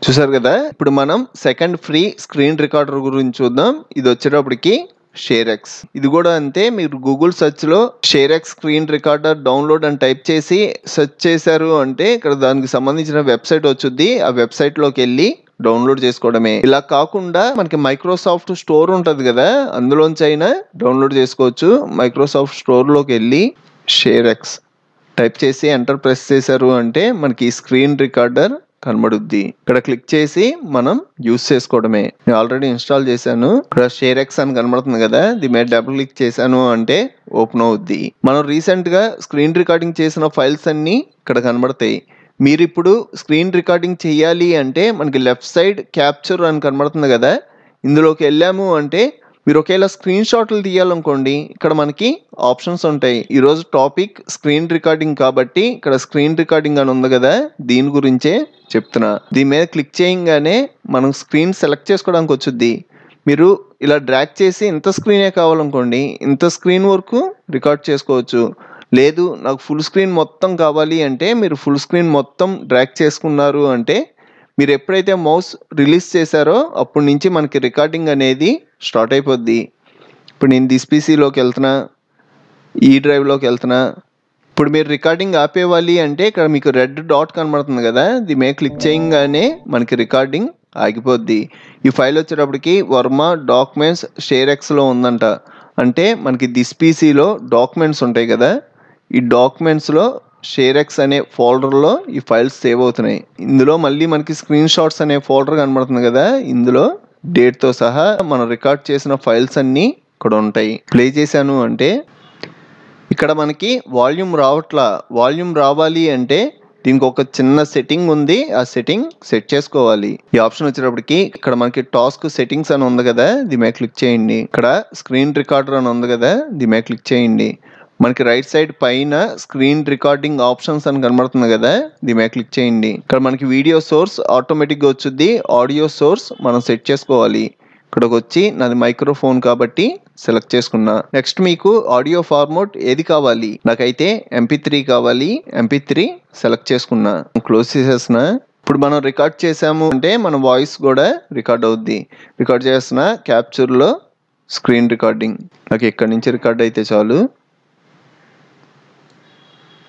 చూసారు కదా. ఇప్పుడు మనం సెకండ్ ఫ్రీ స్క్రీన్ రికార్డర్ గురించి చూద్దాం. ఇది వచ్చేటప్పటికి షేరెక్స్. ఇది కూడా అంతే, మీరు గూగుల్ సెర్చ్ లో షేరెక్స్ స్క్రీన్ రికార్డర్ డౌన్లోడ్ అని టైప్ చేసి సెర్చ్ చేశారు అంటే ఇక్కడ దానికి సంబంధించిన వెబ్సైట్ వచ్చుద్ది. ఆ వెబ్సైట్ లోకి వెళ్ళి డౌన్లోడ్ చేసుకోవడమే. ఇలా కాకుండా మనకి మైక్రోసాఫ్ట్ స్టోర్ ఉంటది కదా, అందులోంచి అయినా డౌన్లోడ్ చేసుకోవచ్చు. మైక్రోసాఫ్ట్ స్టోర్ లోకి వెళ్ళి షేరెక్స్ టైప్ చేసి ఎంటర్ ప్రెస్ చేశారు అంటే మనకి స్క్రీన్ రికార్డర్ కనబడుద్ది. ఇక్కడ క్లిక్ చేసి మనం యూస్ చేసుకోవడమే. నేను ఆల్రెడీ ఇన్స్టాల్ చేశాను. ఇక్కడ షేరెక్స్ అని కనబడుతుంది కదా, దీని మీద డబుల్ క్లిక్ చేశాను అంటే ఓపెన్ అవుద్ది. మనం రీసెంట్ గా స్క్రీన్ రికార్డింగ్ చేసిన ఫైల్స్ అన్ని ఇక్కడ కనబడతాయి. మీరు ఇప్పుడు స్క్రీన్ రికార్డింగ్ చేయాలి అంటే మనకి లెఫ్ట్ సైడ్ క్యాప్చర్ అని కనబడుతుంది కదా, ఇందులోకి వెళ్ళాము అంటే మీరు ఒకేలా స్క్రీన్ షాట్లు తీయాలనుకోండి, ఇక్కడ మనకి ఆప్షన్స్ ఉంటాయి. ఈరోజు టాపిక్ స్క్రీన్ రికార్డింగ్ కాబట్టి ఇక్కడ స్క్రీన్ రికార్డింగ్ అని ఉంది కదా, దీని గురించే చెప్తున్నా. దీని మీద క్లిక్ చేయగానే మనం స్క్రీన్ సెలెక్ట్ చేసుకోవడానికి వచ్చుద్ది. మీరు ఇలా డ్రాగ్ చేసి ఇంత స్క్రీనే కావాలనుకోండి, ఇంత స్క్రీన్ వరకు రికార్డ్ చేసుకోవచ్చు. లేదు నాకు ఫుల్ స్క్రీన్ మొత్తం కావాలి అంటే మీరు ఫుల్ స్క్రీన్ మొత్తం డ్రాగ్ చేసుకున్నారు అంటే మీరు ఎప్పుడైతే మౌస్ రిలీజ్ చేశారో అప్పటి నుంచి మనకి రికార్డింగ్ అనేది స్టార్ట్ అయిపోద్ది. ఇప్పుడు నేను దిస్ పీసీలోకి వెళ్తున్నా, ఈ డ్రైవ్లోకి వెళ్తున్నా. ఇప్పుడు మీరు రికార్డింగ్ ఆపేవాలి అంటే ఇక్కడ మీకు రెడ్ డాట్ కనబడుతుంది కదా, దీని మీద క్లిక్ చేయగానే మనకి రికార్డింగ్ ఆగిపోద్ది. ఈ ఫైల్ వచ్చేటప్పటికి వర్మ డాక్యుమెంట్స్ షేరెక్స్లో ఉందంట. అంటే మనకి దిస్ పీసీలో డాక్యుమెంట్స్ ఉంటాయి కదా, ఈ డాక్యుమెంట్స్లో షేరెక్స్ అనే ఫోల్డర్లో ఈ ఫైల్స్ సేవ్ అవుతున్నాయి. ఇందులో మళ్ళీ మనకి స్క్రీన్ షాట్స్ అనే ఫోల్డర్ కనబడుతుంది కదా, ఇందులో డేట్తో సహా మనం రికార్డ్ చేసిన ఫైల్స్ అన్నీ ఇక్కడ ఉంటాయి. ప్లే చేశాను అంటే ఇక్కడ మనకి వాల్యూమ్ రావట్లా. వాల్యూమ్ రావాలి అంటే దీనికి ఒక చిన్న సెట్టింగ్ ఉంది, ఆ సెట్టింగ్ సెట్ చేసుకోవాలి. ఈ ఆప్షన్ వచ్చేటప్పటికి ఇక్కడ మనకి టాస్క్ సెట్టింగ్స్ అని ఉంది కదా, దీని మీద క్లిక్ చేయండి. ఇక్కడ స్క్రీన్ రికార్డర్ అని ఉంది కదా, దీని మీద క్లిక్ చేయండి. మనకి రైట్ సైడ్ పైన స్క్రీన్ రికార్డింగ్ ఆప్షన్స్ అని కనబడుతుంది కదా, దీని మీద క్లిక్ చేయండి. ఇక్కడ మనకి వీడియో సోర్స్ ఆటోమేటిక్గా వచ్చుద్ది, ఆడియో సోర్స్ మనం సెట్ చేసుకోవాలి. ఇక్కడికి వచ్చి నాది మైక్రోఫోన్ కాబట్టి సెలెక్ట్ చేసుకున్నా. నెక్స్ట్ మీకు ఆడియో ఫార్మాట్ ఏది కావాలి, నాకైతే MP3 కావాలి, MP3 సెలెక్ట్ చేసుకున్నా. క్లోజ్ చేసేసిన. ఇప్పుడు మనం రికార్డ్ చేసాము అంటే మన వాయిస్ కూడా రికార్డ్ అవుద్ది. రికార్డ్ చేసిన క్యాప్చర్లో స్క్రీన్ రికార్డింగ్. నాకు ఇక్కడి నుంచి రికార్డ్ అయితే చాలు.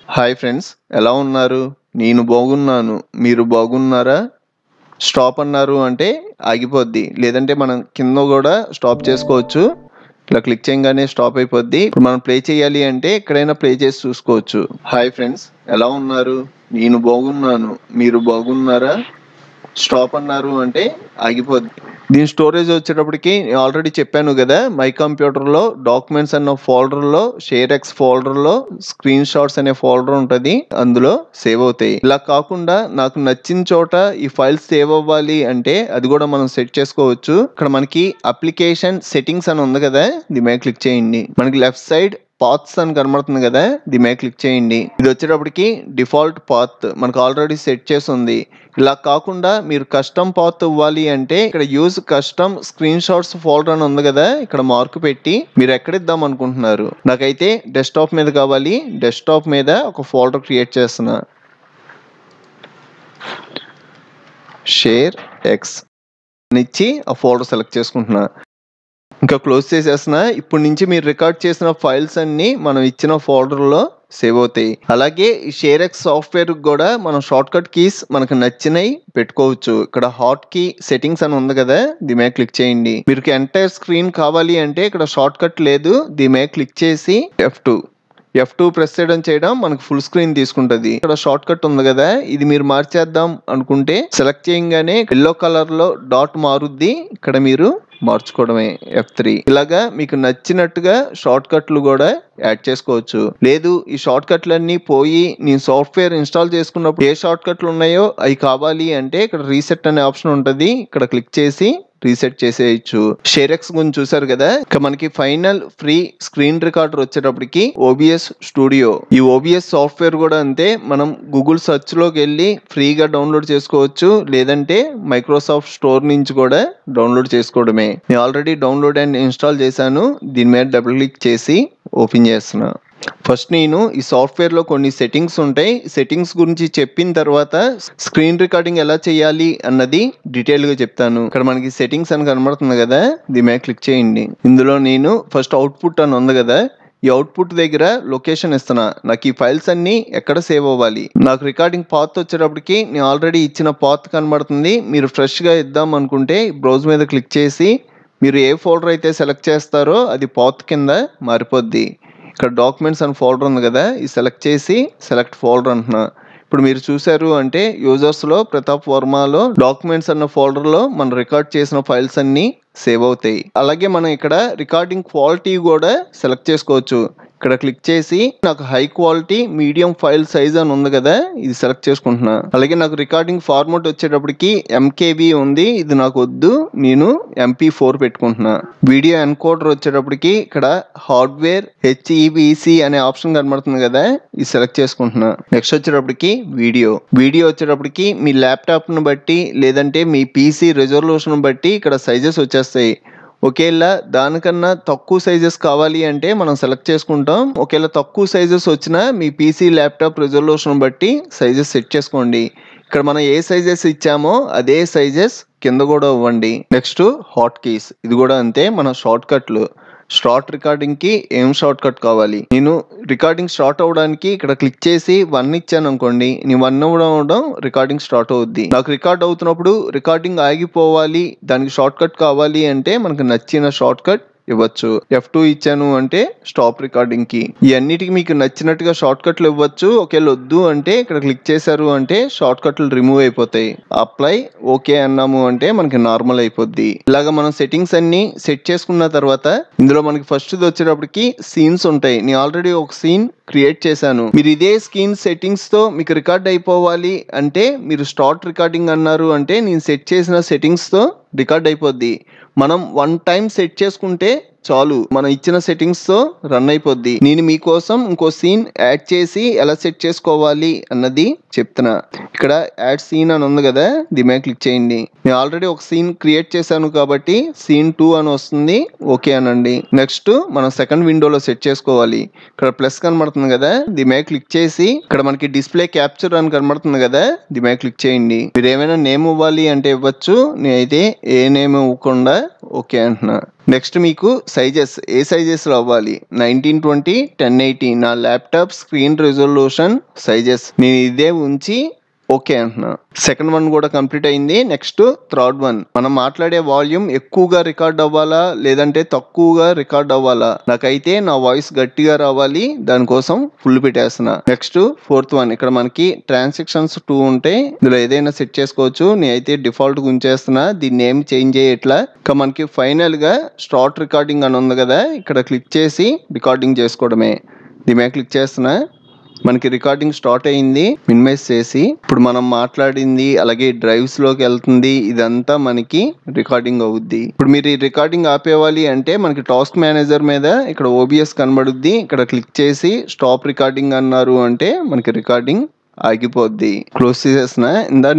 హాయ్ ఫ్రెండ్స్, ఎలా ఉన్నారు? నేను బాగున్నాను, మీరు బాగున్నారా? స్టాప్ అన్నారు అంటే ఆగిపోద్ది, లేదంటే మనం కింద కూడా స్టాప్ చేసుకోవచ్చు. ఇలా క్లిక్ చేయగానే స్టాప్ అయిపోద్ది. ఇప్పుడు మనం ప్లే చేయాలి అంటే ఎక్కడైనా ప్లే చేసి చూసుకోవచ్చు. హాయ్ ఫ్రెండ్స్, ఎలా ఉన్నారు? నేను బాగున్నాను, మీరు బాగున్నారా? స్టాప్ అన్నారు అంటే ఆగిపోద్ది. దీని స్టోరేజ్ వచ్చేటప్పటికి నేను ఆల్రెడీ చెప్పాను కదా, మై కంప్యూటర్లో డాక్యుమెంట్స్ అన్న ఫోల్డర్లో షేర్ ఎక్స్ ఫోల్డర్లో స్క్రీన్ షాట్స్ అనే ఫోల్డర్ ఉంటుంది, అందులో సేవ్ అవుతాయి. ఇలా కాకుండా నాకు నచ్చిన చోట ఈ ఫైల్స్ సేవ్ అవ్వాలి అంటే అది కూడా మనం సెట్ చేసుకోవచ్చు. ఇక్కడ మనకి అప్లికేషన్ సెట్టింగ్స్ అని ఉంది కదా, దీని మీద క్లిక్ చేయండి. మనకి లెఫ్ట్ సైడ్ పాత్స్ అని కనబడుతుంది కదా, దీని మీద క్లిక్ చేయండి. ఇది వచ్చేటప్పటికి డిఫాల్ట్ పాత్ మనకు ఆల్రెడీ సెట్ చేసి ఉంది. ఇలా కాకుండా మీరు కస్టమ్ పాత్ ఇవ్వాలి అంటే ఇక్కడ use custom screen shots folder అని ఉంది కదా, ఇక్కడ మార్క్ పెట్టి మీరు ఎక్కడ ఇద్దాం అనుకుంటున్నారు. నాకైతే డెస్క్టాప్ మీద కావాలి. డెస్క్టాప్ మీద ఒక ఫోల్డర్ క్రియేట్ చేస్తున్నా, షేర్ ఎక్స్ ఇచ్చి ఆ ఫోల్డర్ సెలెక్ట్ చేసుకుంటున్నా. ఇంకా క్లోజ్ చేసేస్తున్నా. ఇప్పటి నుంచి మీరు రికార్డ్ చేసిన ఫైల్స్ అన్ని మనం ఇచ్చిన ఫోల్డర్లో సేవ్ అవుతాయి. అలాగే ఈ షేర్ ఎక్స్ సాఫ్ట్వేర్ కూడా మనం షార్ట్ కట్ కీస్ మనకు నచ్చినవి పెట్టుకోవచ్చు. ఇక్కడ హాట్ కీ సెట్టింగ్స్ అని ఉంది కదా, దీని మీద క్లిక్ చేయండి. మీకు ఎంటైర్ స్క్రీన్ కావాలి అంటే ఇక్కడ షార్ట్ కట్ లేదు, దీని మీద క్లిక్ చేసి F2 ప్రెస్ చేయడం మనకు ఫుల్ స్క్రీన్ తీసుకుంటది. ఇక్కడ షార్ట్ కట్ ఉంది కదా, ఇది మీరు మార్చేద్దాం అనుకుంటే సెలెక్ట్ చేయగానే ఎల్లో కలర్ లో డాట్ మారుద్ది, ఇక్కడ మీరు మార్చుకోవడమే F3. ఇలాగా మీకు నచ్చినట్టుగా షార్ట్ కట్లు కూడా యాడ్ చేసుకోవచ్చు. లేదు ఈ షార్ట్ కట్లన్నీ పోయి నేను సాఫ్ట్వేర్ ఇన్స్టాల్ చేసుకున్నప్పుడు ఏ షార్ట్ కట్లు ఉన్నాయో అవి కావాలి అంటే ఇక్కడ రీసెట్ అనే ఆప్షన్ ఉంటుంది, ఇక్కడ క్లిక్ చేసి రీసెట్ చేసేయచ్చు. షేర్ ఎక్స్ గురించి చూసారు కదా, ఇక మనకి ఫైనల్ ఫ్రీ స్క్రీన్ రికార్డర్ వచ్చేటప్పటికి OBS స్టూడియో. ఈ OBS సాఫ్ట్వేర్ కూడా అంతే, మనం గూగుల్ సెర్చ్ లోకి వెళ్ళి ఫ్రీగా డౌన్లోడ్ చేసుకోవచ్చు, లేదంటే మైక్రోసాఫ్ట్ స్టోర్ నుంచి కూడా డౌన్లోడ్ చేసుకోవడమే. నేను ఆల్రెడీ డౌన్లోడ్ అండ్ ఇన్స్టాల్ చేశాను. దీని మీద డబుల్ క్లిక్ చేసి ఓపెన్ చేస్తున్నా. ఫస్ట్ నేను ఈ సాఫ్ట్వేర్ లో కొన్ని సెట్టింగ్స్ ఉంటాయి, సెట్టింగ్స్ గురించి చెప్పిన తర్వాత స్క్రీన్ రికార్డింగ్ ఎలా చేయాలి అన్నది డీటెయిల్ గా చెప్తాను. ఇక్కడ మనకి సెట్టింగ్స్ అని కనబడుతుంది కదా, దీని మీద క్లిక్ చేయండి. ఇందులో నేను ఫస్ట్ అవుట్పుట్ అని ఉంది కదా, ఈ అవుట్పుట్ దగ్గర లొకేషన్ ఇస్తున్నా. నాకు ఈ ఫైల్స్ అన్ని ఎక్కడ సేవ్ అవ్వాలి. నాకు రికార్డింగ్ పాత్ వచ్చేటప్పటికి నేను ఆల్రెడీ ఇచ్చిన పాత్ కనబడుతుంది. మీరు ఫ్రెష్ గా ఇద్దాం అనుకుంటే బ్రౌజ్ మీద క్లిక్ చేసి మీరు ఏ ఫోల్డర్ అయితే సెలెక్ట్ చేస్తారో అది పాత్ కింద మారిపోద్ది. ఇక్కడ డాక్యుమెంట్స్ అని ఫోల్డర్ ఉంది కదా, ఈ సెలెక్ట్ చేసి సెలెక్ట్ ఫోల్డర్ అంటున్నా. ఇప్పుడు మీరు చూసారు అంటే యూజర్స్లో ప్రతాప్ వర్మలో డాక్యుమెంట్స్ అన్న ఫోల్డర్లో మనం రికార్డ్ చేసిన ఫైల్స్ అన్ని సేవ్ అవుతాయి. అలాగే మనం ఇక్కడ రికార్డింగ్ క్వాలిటీ కూడా సెలెక్ట్ చేసుకోవచ్చు. ఇక్కడ క్లిక్ చేసి నాకు high quality medium file size అని ఉంది కదా, ఇది సెలెక్ట్ చేసుకుంటున్నా. అలాగే నాకు రికార్డింగ్ ఫార్మాట్ వచ్చేటప్పటికి MKB ఉంది, ఇది నాకు వద్దు, నేను MP4 పెట్టుకుంటున్నా. వీడియో ఎన్కోడర్ వచ్చేటప్పటికి ఇక్కడ హార్డ్వేర్ HEVC అనే ఆప్షన్ కనబడుతుంది కదా, ఇది సెలెక్ట్ చేసుకుంటున్నా. నెక్స్ట్ వచ్చేటప్పటికి వీడియో వచ్చేటప్పటికి మీ ల్యాప్టాప్ ను బట్టి లేదంటే మీ PC రెజల్యూషన్ బట్టి ఇక్కడ సైజెస్ వచ్చేస్తాయి. ఒకేలా దానికన్నా తక్కువ సైజెస్ కావాలి అంటే మనం సెలెక్ట్ చేసుకుంటాం. ఒకేలా తక్కువ సైజెస్ వచ్చినా మీ PC ల్యాప్టాప్ రెజల్యూషన్ బట్టి సైజెస్ సెట్ చేసుకోండి. ఇక్కడ మనం ఏ సైజెస్ ఇచ్చామో అదే సైజెస్ కింద కూడా ఇవ్వండి. నెక్స్ట్ హాట్ కీస్, ఇది కూడా అంతే. మన షార్ట్ కట్లు స్టార్ట్ రికార్డింగ్ కి ఏం షార్ట్ కట్ కావాలి. నేను రికార్డింగ్ స్టార్ట్ అవడానికి ఇక్కడ క్లిక్ చేసి 1 ఇచ్చాను అనుకోండి, నేను 1 ఇవ్వడం రికార్డింగ్ స్టార్ట్ అవుద్ది. నాకు రికార్డ్ అవుతున్నప్పుడు రికార్డింగ్ ఆగిపోవాలి, దానికి షార్ట్ కట్ కావాలి అంటే మనకు నచ్చిన షార్ట్ కట్ ఇవ్వచ్చు. F2 ఇచ్చాను అంటే స్టాప్ రికార్డింగ్ కి. ఈ అన్నిటికి మీకు నచ్చినట్టుగా షార్ట్ కట్లు ఇవ్వచ్చు. ఒకవేళ వద్దు అంటే ఇక్కడ క్లిక్ చేశారు అంటే షార్ట్ కట్లు రిమూవ్ అయిపోతాయి. అప్లై ఓకే అన్నాము అంటే మనకి నార్మల్ అయిపోద్ది. ఇలాగా మనం సెట్టింగ్స్ అన్ని సెట్ చేసుకున్న తర్వాత ఇందులో మనకి ఫస్ట్ వచ్చేటప్పటికి సీన్స్ ఉంటాయి. నేను ఆల్రెడీ ఒక సీన్ క్రియేట్ చేశాను. మీరు ఇదే స్క్రీన్ సెట్టింగ్స్ తో మీకు రికార్డ్ అయిపోవాలి అంటే మీరు స్టార్ట్ రికార్డింగ్ అన్నారు అంటే నేను సెట్ చేసిన సెట్టింగ్స్ తో రికార్డ్ అయిపోద్ది. మనం 1 టైం సెట్ చేసుకుంటే చాలు, మనం ఇచ్చిన సెట్టింగ్స్ తో రన్ అయిపోద్ది. నేను మీకోసం ఇంకో సీన్ యాడ్ చేసి ఎలా సెట్ చేసుకోవాలి అన్నది చెప్తున్నా. ఇక్కడ యాడ్ సీన్ అని ఉంది కదా, దీని మీద క్లిక్ చేయండి. నేను ఆల్రెడీ ఒక సీన్ క్రియేట్ చేశాను కాబట్టి సీన్ 2 అని వస్తుంది, ఓకే అనండి. నెక్స్ట్ మనం సెకండ్ విండోలో సెట్ చేసుకోవాలి. ఇక్కడ ప్లస్ కనబడుతుంది కదా, దీని మీద క్లిక్ చేసి ఇక్కడ మనకి డిస్ప్లే క్యాప్చర్ అని కనబడుతుంది కదా, దీని మీద క్లిక్ చేయండి. మీరు ఏమైనా నేమ్ ఇవ్వాలి అంటే ఇవ్వచ్చు, నేనైతే ఏ నేమ్ ఇవ్వకుండా ఓకే అంటున్నా. నెక్స్ట్ మీకు సైజెస్ ఏ సైజెస్లో అవ్వాలి 1920 1080 నా ల్యాప్టాప్ స్క్రీన్ రెజల్యూషన్ సైజెస్ నేను ఇదే ఉంచి ఓకే అంటున్నా. సెకండ్ వన్ కూడా కంప్లీట్ అయింది. నెక్స్ట్ థర్డ్ వన్ మనం మాట్లాడే వాల్యూమ్ ఎక్కువగా రికార్డ్ అవ్వాలా లేదంటే తక్కువగా రికార్డ్ అవ్వాలా, నాకైతే నా వాయిస్ గట్టిగా రావాలి, దానికోసం ఫుల్ పెట్టేస్తున్నా. నెక్స్ట్ ఫోర్త్ వన్ ఇక్కడ మనకి ట్రాన్సాక్షన్స్ 2 ఉంటాయి, ఇందులో ఏదైనా సెట్ చేసుకోవచ్చు. నేనైతే డిఫాల్ట్ గా ఉంచేస్తున్నా, దీన్ని ఏం చేంజ్ చేయట్లా. ఇక మనకి ఫైనల్ గా స్టార్ట్ రికార్డింగ్ అని ఉంది కదా, ఇక్కడ క్లిక్ చేసి రికార్డింగ్ చేసుకోవడమే. దీని మీద క్లిక్ చేస్తున్నా, మనకి రికార్డింగ్ స్టార్ట్ అయింది. మినిమైజ్ చేసి ఇప్పుడు మనం మాట్లాడింది అలాగే డ్రైవ్స్ లోకి వెళ్తుంది, ఇదంతా మనకి రికార్డింగ్ అవుద్ది. ఇప్పుడు మీరు ఈ రికార్డింగ్ ఆపేవాలి అంటే మనకి టాస్క్ మేనేజర్ మీద ఇక్కడ ఓబిఎస్ కనబడుద్ది, ఇక్కడ క్లిక్ చేసి స్టాప్ రికార్డింగ్ అన్నారు అంటే మనకి రికార్డింగ్ ఆగిపోద్ది. క్లోజ్ చేసేసిన.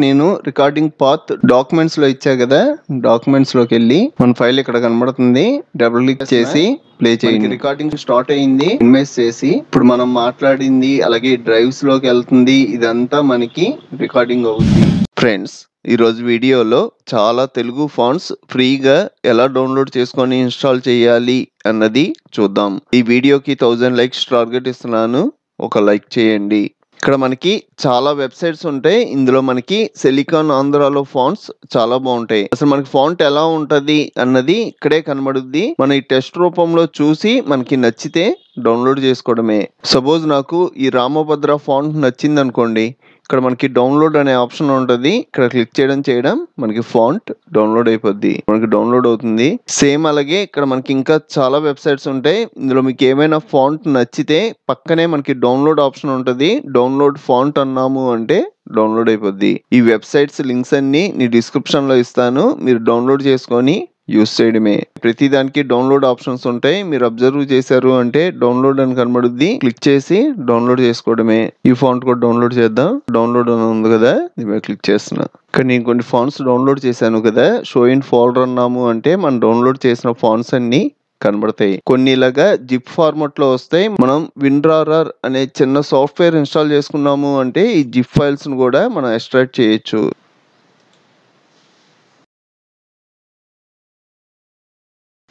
నేను రికార్డింగ్ పాత్ డాక్యుమెంట్స్ లో ఇచ్చా కదా, డాక్యుమెంట్స్ లోకి వెళ్ళి మన ఫైల్ ఇక్కడ కనబడుతుంది, డబుల్ క్లిక్ చేసి ప్లే చేయండి. రికార్డింగ్ స్టార్ట్ అయింది. ఇన్వెస్ట్ చేసి ఇప్పుడు మనం మాట్లాడింది అలాగే డ్రైవ్స్ లోకి వెళ్తుంది, ఇదంతా మనకి రికార్డింగ్ అవుతుంది. ఫ్రెండ్స్, ఈరోజు వీడియోలో చాలా తెలుగు ఫాంట్స్ ఫ్రీగా ఎలా డౌన్లోడ్ చేసుకొని ఇన్స్టాల్ చేయాలి అన్నది చూద్దాం. ఈ వీడియోకి 1000 లైక్స్ టార్గెట్ ఇస్తున్నాను, ఒక లైక్ చేయండి. ఇక్కడ మనకి చాలా వెబ్సైట్స్ ఉంటాయి, ఇందులో మనకి సిలికాన్ ఆంధ్రాలో ఫాంట్స్ చాలా బాగుంటాయి. అసలు మనకి ఫాంట్ ఎలా ఉంటది అన్నది ఇక్కడే కనబడుద్ది. మనం ఈ టెస్ట్ రూపంలో చూసి మనకి నచ్చితే డౌన్లోడ్ చేసుకోవడమే. సపోజ్ నాకు ఈ రామభద్ర ఫాంట్ నచ్చింది అనుకోండి, ఇక్కడ మనకి డౌన్లోడ్ అనే ఆప్షన్ ఉంటుంది, ఇక్కడ క్లిక్ చేయడం మనకి ఫాంట్ డౌన్లోడ్ అయిపోద్ది, మనకి డౌన్లోడ్ అవుతుంది. సేమ్ అలాగే ఇక్కడ మనకి ఇంకా చాలా వెబ్సైట్స్ ఉంటాయి, ఇందులో మీకు ఏమైనా ఫాంట్ నచ్చితే పక్కనే మనకి డౌన్లోడ్ ఆప్షన్ ఉంటుంది, డౌన్లోడ్ ఫాంట్ అన్నాము అంటే డౌన్లోడ్ అయిపోద్ది. ఈ వెబ్సైట్స్ లింక్స్ అన్ని నీ డిస్క్రిప్షన్ లో ఇస్తాను, మీరు డౌన్లోడ్ చేసుకొని యూస్ చేయడమే. ప్రతి దానికి డౌన్లోడ్ ఆప్షన్స్ ఉంటాయి, మీరు అబ్జర్వ్ చేశారు అంటే డౌన్లోడ్ అని కనబడుద్ది, క్లిక్ చేసి డౌన్లోడ్ చేసుకోవడమే. ఈ ఫాంట్ కూడా డౌన్లోడ్ చేద్దాం. డౌన్లోడ్ అని ఉంది కదా, దీని మీద క్లిక్ చేస్తున్నా. కానీ నేను కొన్ని ఫాంట్స్ డౌన్లోడ్ చేశాను కదా, షో ఇన్ ఫోల్డర్ అన్నాము అంటే మనం డౌన్లోడ్ చేసిన ఫాంట్స్ అన్ని కనబడతాయి. కొన్ని ఇలాగా జిప్ ఫార్మాట్ లో వస్తాయి. మనం విన్రారర్ అనే చిన్న సాఫ్ట్వేర్ ఇన్స్టాల్ చేసుకున్నాము అంటే ఈ జిప్ ఫైల్స్ ను కూడా మనం ఎక్స్ట్రాక్ట్ చేయొచ్చు.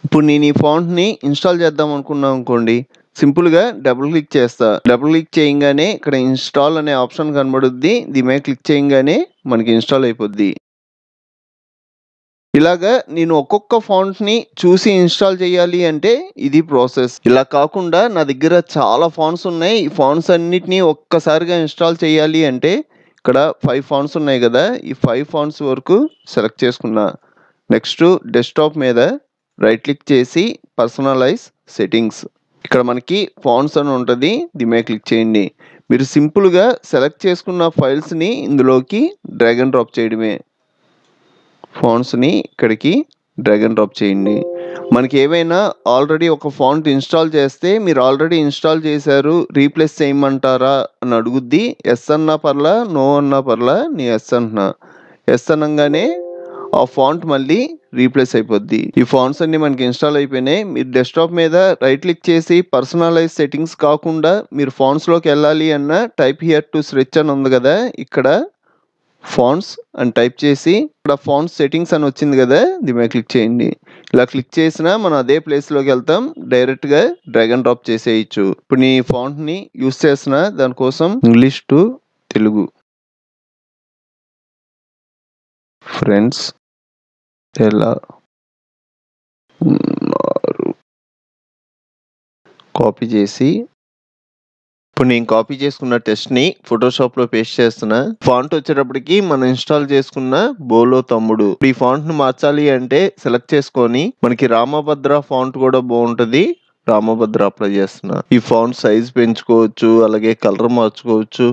ఇప్పుడు నేను ఈ ఫాంట్ ని ఇన్స్టాల్ చేద్దాం అనుకున్నాం అనుకోండి, సింపుల్ గా డబుల్ క్లిక్ చేస్తా. డబుల్ క్లిక్ చేయగానే ఇక్కడ ఇన్స్టాల్ అనే ఆప్షన్ కనబడుద్ది, దీని మీద క్లిక్ చేయగానే మనకి ఇన్స్టాల్ అయిపోద్ది. ఇలాగా నేను ఒక్కొక్క ఫాంట్ ని చూసి ఇన్స్టాల్ చేయాలి అంటే ఇది ప్రాసెస్. ఇలా కాకుండా నా దగ్గర చాలా ఫాంట్స్ ఉన్నాయి, ఈ ఫాంట్స్ అన్నిటిని ఒక్కసారిగా ఇన్స్టాల్ చేయాలి అంటే ఇక్కడ 5 ఫాంట్స్ ఉన్నాయి కదా, ఈ 5 ఫాంట్స్ వరకు సెలెక్ట్ చేసుకున్నా. నెక్స్ట్ డెస్క్టాప్ మీద రైట్ క్లిక్ చేసి పర్సనలైజ్ సెట్టింగ్స్, ఇక్కడ మనకి ఫాంట్స్ అని ఉంటుంది, దీని మీద క్లిక్ చేయండి. మీరు సింపుల్గా సెలెక్ట్ చేసుకున్న ఫైల్స్ని ఇందులోకి డ్రాగ్ అండ్ డ్రాప్ చేయడమే. ఫాంట్స్ని ఇక్కడికి డ్రాగ్ అండ్ డ్రాప్ చేయండి. మనకి ఏవైనా ఆల్రెడీ ఒక ఫాంట్ ఇన్స్టాల్ చేస్తే మీరు ఆల్రెడీ ఇన్స్టాల్ చేశారు, రీప్లేస్ చేయమంటారా అని అడుగుద్ది. ఎస్ అన్నా పర్లా, నో అన్నా పర్లా, నీ ఎస్ అంటున్నా. ఎస్ అనగానే ఆ ఫాంట్ మళ్ళీ రీప్లేస్ అయిపోద్ది. ఈ ఫాంట్స్ అన్ని మనకి ఇన్స్టాల్ అయిపోయినాయి. మీరు డెస్క్టాప్ మీద రైట్ క్లిక్ చేసి పర్సనలైజ్ సెట్టింగ్స్ కాకుండా మీరు ఫాంట్స్ లోకి వెళ్ళాలి అన్న టైప్ హియర్ టు స్విచ్ అని ఉంది కదా, ఇక్కడ ఫాంట్స్ అని టైప్ చేసి ఇక్కడ ఫాంట్స్ సెట్టింగ్స్ అని వచ్చింది కదా, దీని మీద క్లిక్ చేయండి. ఇలా క్లిక్ చేసినా మనం అదే ప్లేస్ లోకి వెళ్తాం, డైరెక్ట్ గా డ్రాగ్ అండ్ డ్రాప్ చేసేయచ్చు. ఇప్పుడు నీ ఫాంట్ ని యూస్ చేసిన దానికోసం ఇంగ్లీష్ టు తెలుగు. ఫ్రెండ్స్ ఎలా ఉన్నారు, కాపీ చేసి ఇప్పుడు నేను కాపీ చేసుకున్న టెస్ట్ ని ఫోటోషాప్ లో పేస్ట్ చేస్తున్నా. ఫాంట్ వచ్చేటప్పటికి మనం ఇన్స్టాల్ చేసుకున్న బోలో తమ్ముడు. ఈ ఫాంట్ ను మార్చాలి అంటే సెలెక్ట్ చేసుకొని మనకి రామభద్ర ఫాంట్ కూడా బాగుంటది, రామభద్ర అప్లై చేస్తున్నా. ఈ ఫాంట్ సైజ్ పెంచుకోవచ్చు, అలాగే కలర్ మార్చుకోవచ్చు.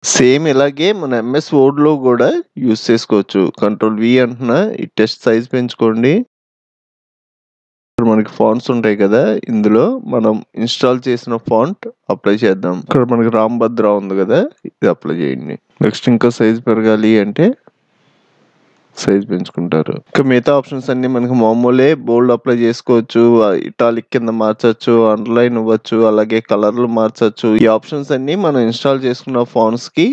సేమ్ ఇలాగే మన ఎంఎస్ వర్డ్ లో కూడా యూస్ చేసుకోవచ్చు. కంట్రోల్ వి అంటున్నా, ఈ టెస్ట్ సైజ్ పెంచుకోండి. మనకి ఫాంట్స్ ఉంటాయి కదా, ఇందులో మనం ఇన్స్టాల్ చేసిన ఫాంట్ అప్లై చేద్దాం. ఇక్కడ మనకి రామభద్ర ఉంది కదా, ఇది అప్లై చేయండి. నెక్స్ట్ ఇంకా సైజ్ పెరగాలి అంటే సైజ్ పెంచుకుంటారు. ఇంకా మిగతా ఆప్షన్స్ అన్ని మనకి మామూలే, బోల్డ్ అప్లై చేసుకోవచ్చు, ఇటాలిక్ కింద మార్చచ్చు, అండర్లైన్ ఇవ్వచ్చు, అలాగే కలర్లు మార్చచ్చు. ఈ ఆప్షన్స్ అన్ని మనం ఇన్స్టాల్ చేసుకున్న ఫాంట్స్ కి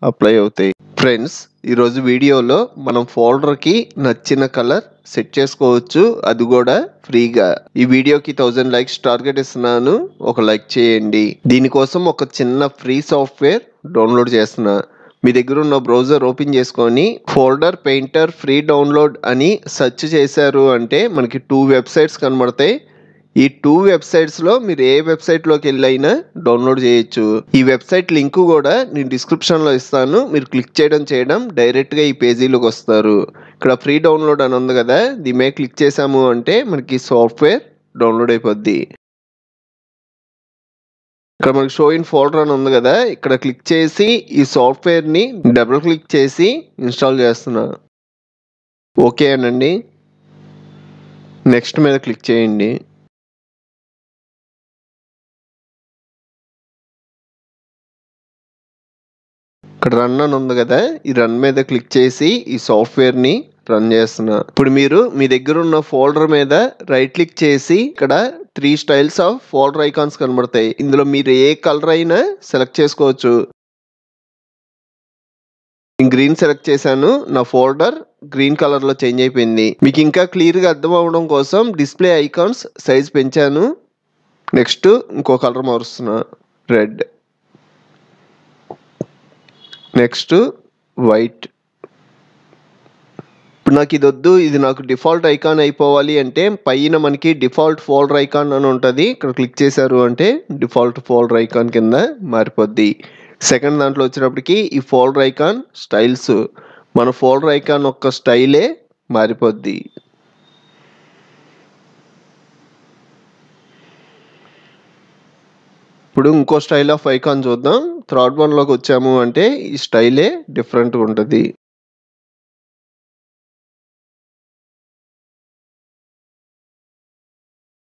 అప్లై అవుతాయి. ఫ్రెండ్స్, ఈరోజు వీడియోలో మనం ఫోల్డర్కి నచ్చిన కలర్ సెట్ చేసుకోవచ్చు, అది కూడా ఫ్రీగా. ఈ వీడియోకి 1000 లైక్స్ టార్గెట్ ఇస్తున్నాను, ఒక లైక్ చేయండి. దీనికోసం ఒక చిన్న ఫ్రీ సాఫ్ట్వేర్ డౌన్లోడ్ చేస్తున్నా. మీ దగ్గర ఉన్న బ్రౌజర్ ఓపెన్ చేసుకొని ఫోల్డర్ పెయింటర్ ఫ్రీ డౌన్లోడ్ అని సెర్చ్ చేశారు అంటే మనకి 2 వెబ్సైట్స్ కనబడతాయి. ఈ 2 వెబ్సైట్స్లో మీరు ఏ వెబ్సైట్లోకి వెళ్ళైనా డౌన్లోడ్ చేయొచ్చు. ఈ వెబ్సైట్ లింక్ కూడా నేను డిస్క్రిప్షన్లో ఇస్తాను. మీరు క్లిక్ చేయడం డైరెక్ట్గా ఈ పేజీలోకి వస్తారు. ఇక్కడ ఫ్రీ డౌన్లోడ్ అని ఉంది కదా, దీని మీద క్లిక్ చేసాము అంటే మనకి సాఫ్ట్వేర్ డౌన్లోడ్ అయిపోద్ది. ఇక్కడ మనకి షో ఇన్ ఫోల్డర్ అని ఉంది కదా, ఇక్కడ క్లిక్ చేసి ఈ సాఫ్ట్వేర్ని డబుల్ క్లిక్ చేసి ఇన్స్టాల్ చేస్తున్నా. ఓకే అనండి. నెక్స్ట్ మీద క్లిక్ చేయండి. ఇక్కడ రన్ అని ఉంది కదా, ఈ రన్ మీద క్లిక్ చేసి ఈ సాఫ్ట్వేర్ని రన్ చేస్తున్నా. ఇప్పుడు మీరు మీ దగ్గర ఉన్న ఫోల్డర్ మీద రైట్ క్లిక్ చేసి ఇక్కడ 3 స్టైల్స్ ఆఫ్ ఫోల్డర్ ఐకాన్స్ కనబడతాయి. ఇందులో మీరు ఏ కలర్ అయినా సెలెక్ట్ చేసుకోవచ్చు. నేను గ్రీన్ సెలెక్ట్ చేశాను, నా ఫోల్డర్ గ్రీన్ కలర్లో చేంజ్ అయిపోయింది. మీకు ఇంకా క్లియర్గా అర్థం అవ్వడం కోసం డిస్ప్లే ఐకాన్స్ సైజ్ పెంచాను. నెక్స్ట్ ఇంకో కలర్ మారుస్తున్నా, రెడ్. Next white. ఇప్పుడు నాకు ఇది వద్దు, ఇది నాకు డిఫాల్ట్ ఐకాన్ అయిపోవాలి అంటే పైన మనకి డిఫాల్ట్ ఫోల్డర్ ఐకాన్ అని ఉంటుంది. ఇక్కడ క్లిక్ చేశారు అంటే డిఫాల్ట్ ఫోల్డర్ ఐకాన్ కింద మారిపోద్ది. సెకండ్ దాంట్లో వచ్చినప్పటికి ఈ ఫోల్డర్ ఐకాన్ స్టైల్స్, మన ఫోల్డర్ ఐకాన్ యొక్క స్టైలే మారిపోద్ది. ఇప్పుడు ఇంకో స్టైల్ ఆఫ్ ఐకాన్ చూద్దాం. థర్డ్ వన్లోకి వచ్చాము అంటే ఈ స్టైలే డిఫరెంట్గా ఉంటుంది.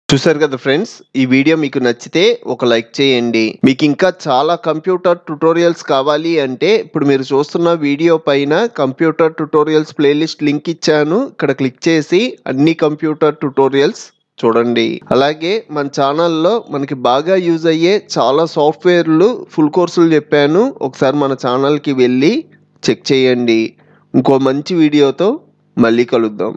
చూసారు కదా ఫ్రెండ్స్, ఈ వీడియో మీకు నచ్చితే ఒక లైక్ చేయండి. మీకు ఇంకా చాలా కంప్యూటర్ ట్యుటోరియల్స్ కావాలి అంటే ఇప్పుడు మీరు చూస్తున్న వీడియో పైన కంప్యూటర్ ట్యుటోరియల్స్ ప్లేలిస్ట్ లింక్ ఇచ్చాను. ఇక్కడ క్లిక్ చేసి అన్ని కంప్యూటర్ ట్యుటోరియల్స్ చూడండి. అలాగే మన ఛానల్లో మనకి బాగా యూజ్ అయ్యే చాలా సాఫ్ట్వేర్లు ఫుల్ కోర్సులు చెప్పాను, ఒకసారి మన ఛానల్కి వెళ్ళి చెక్ చేయండి. ఇంకో మంచి వీడియోతో మళ్ళీ కలుద్దాం.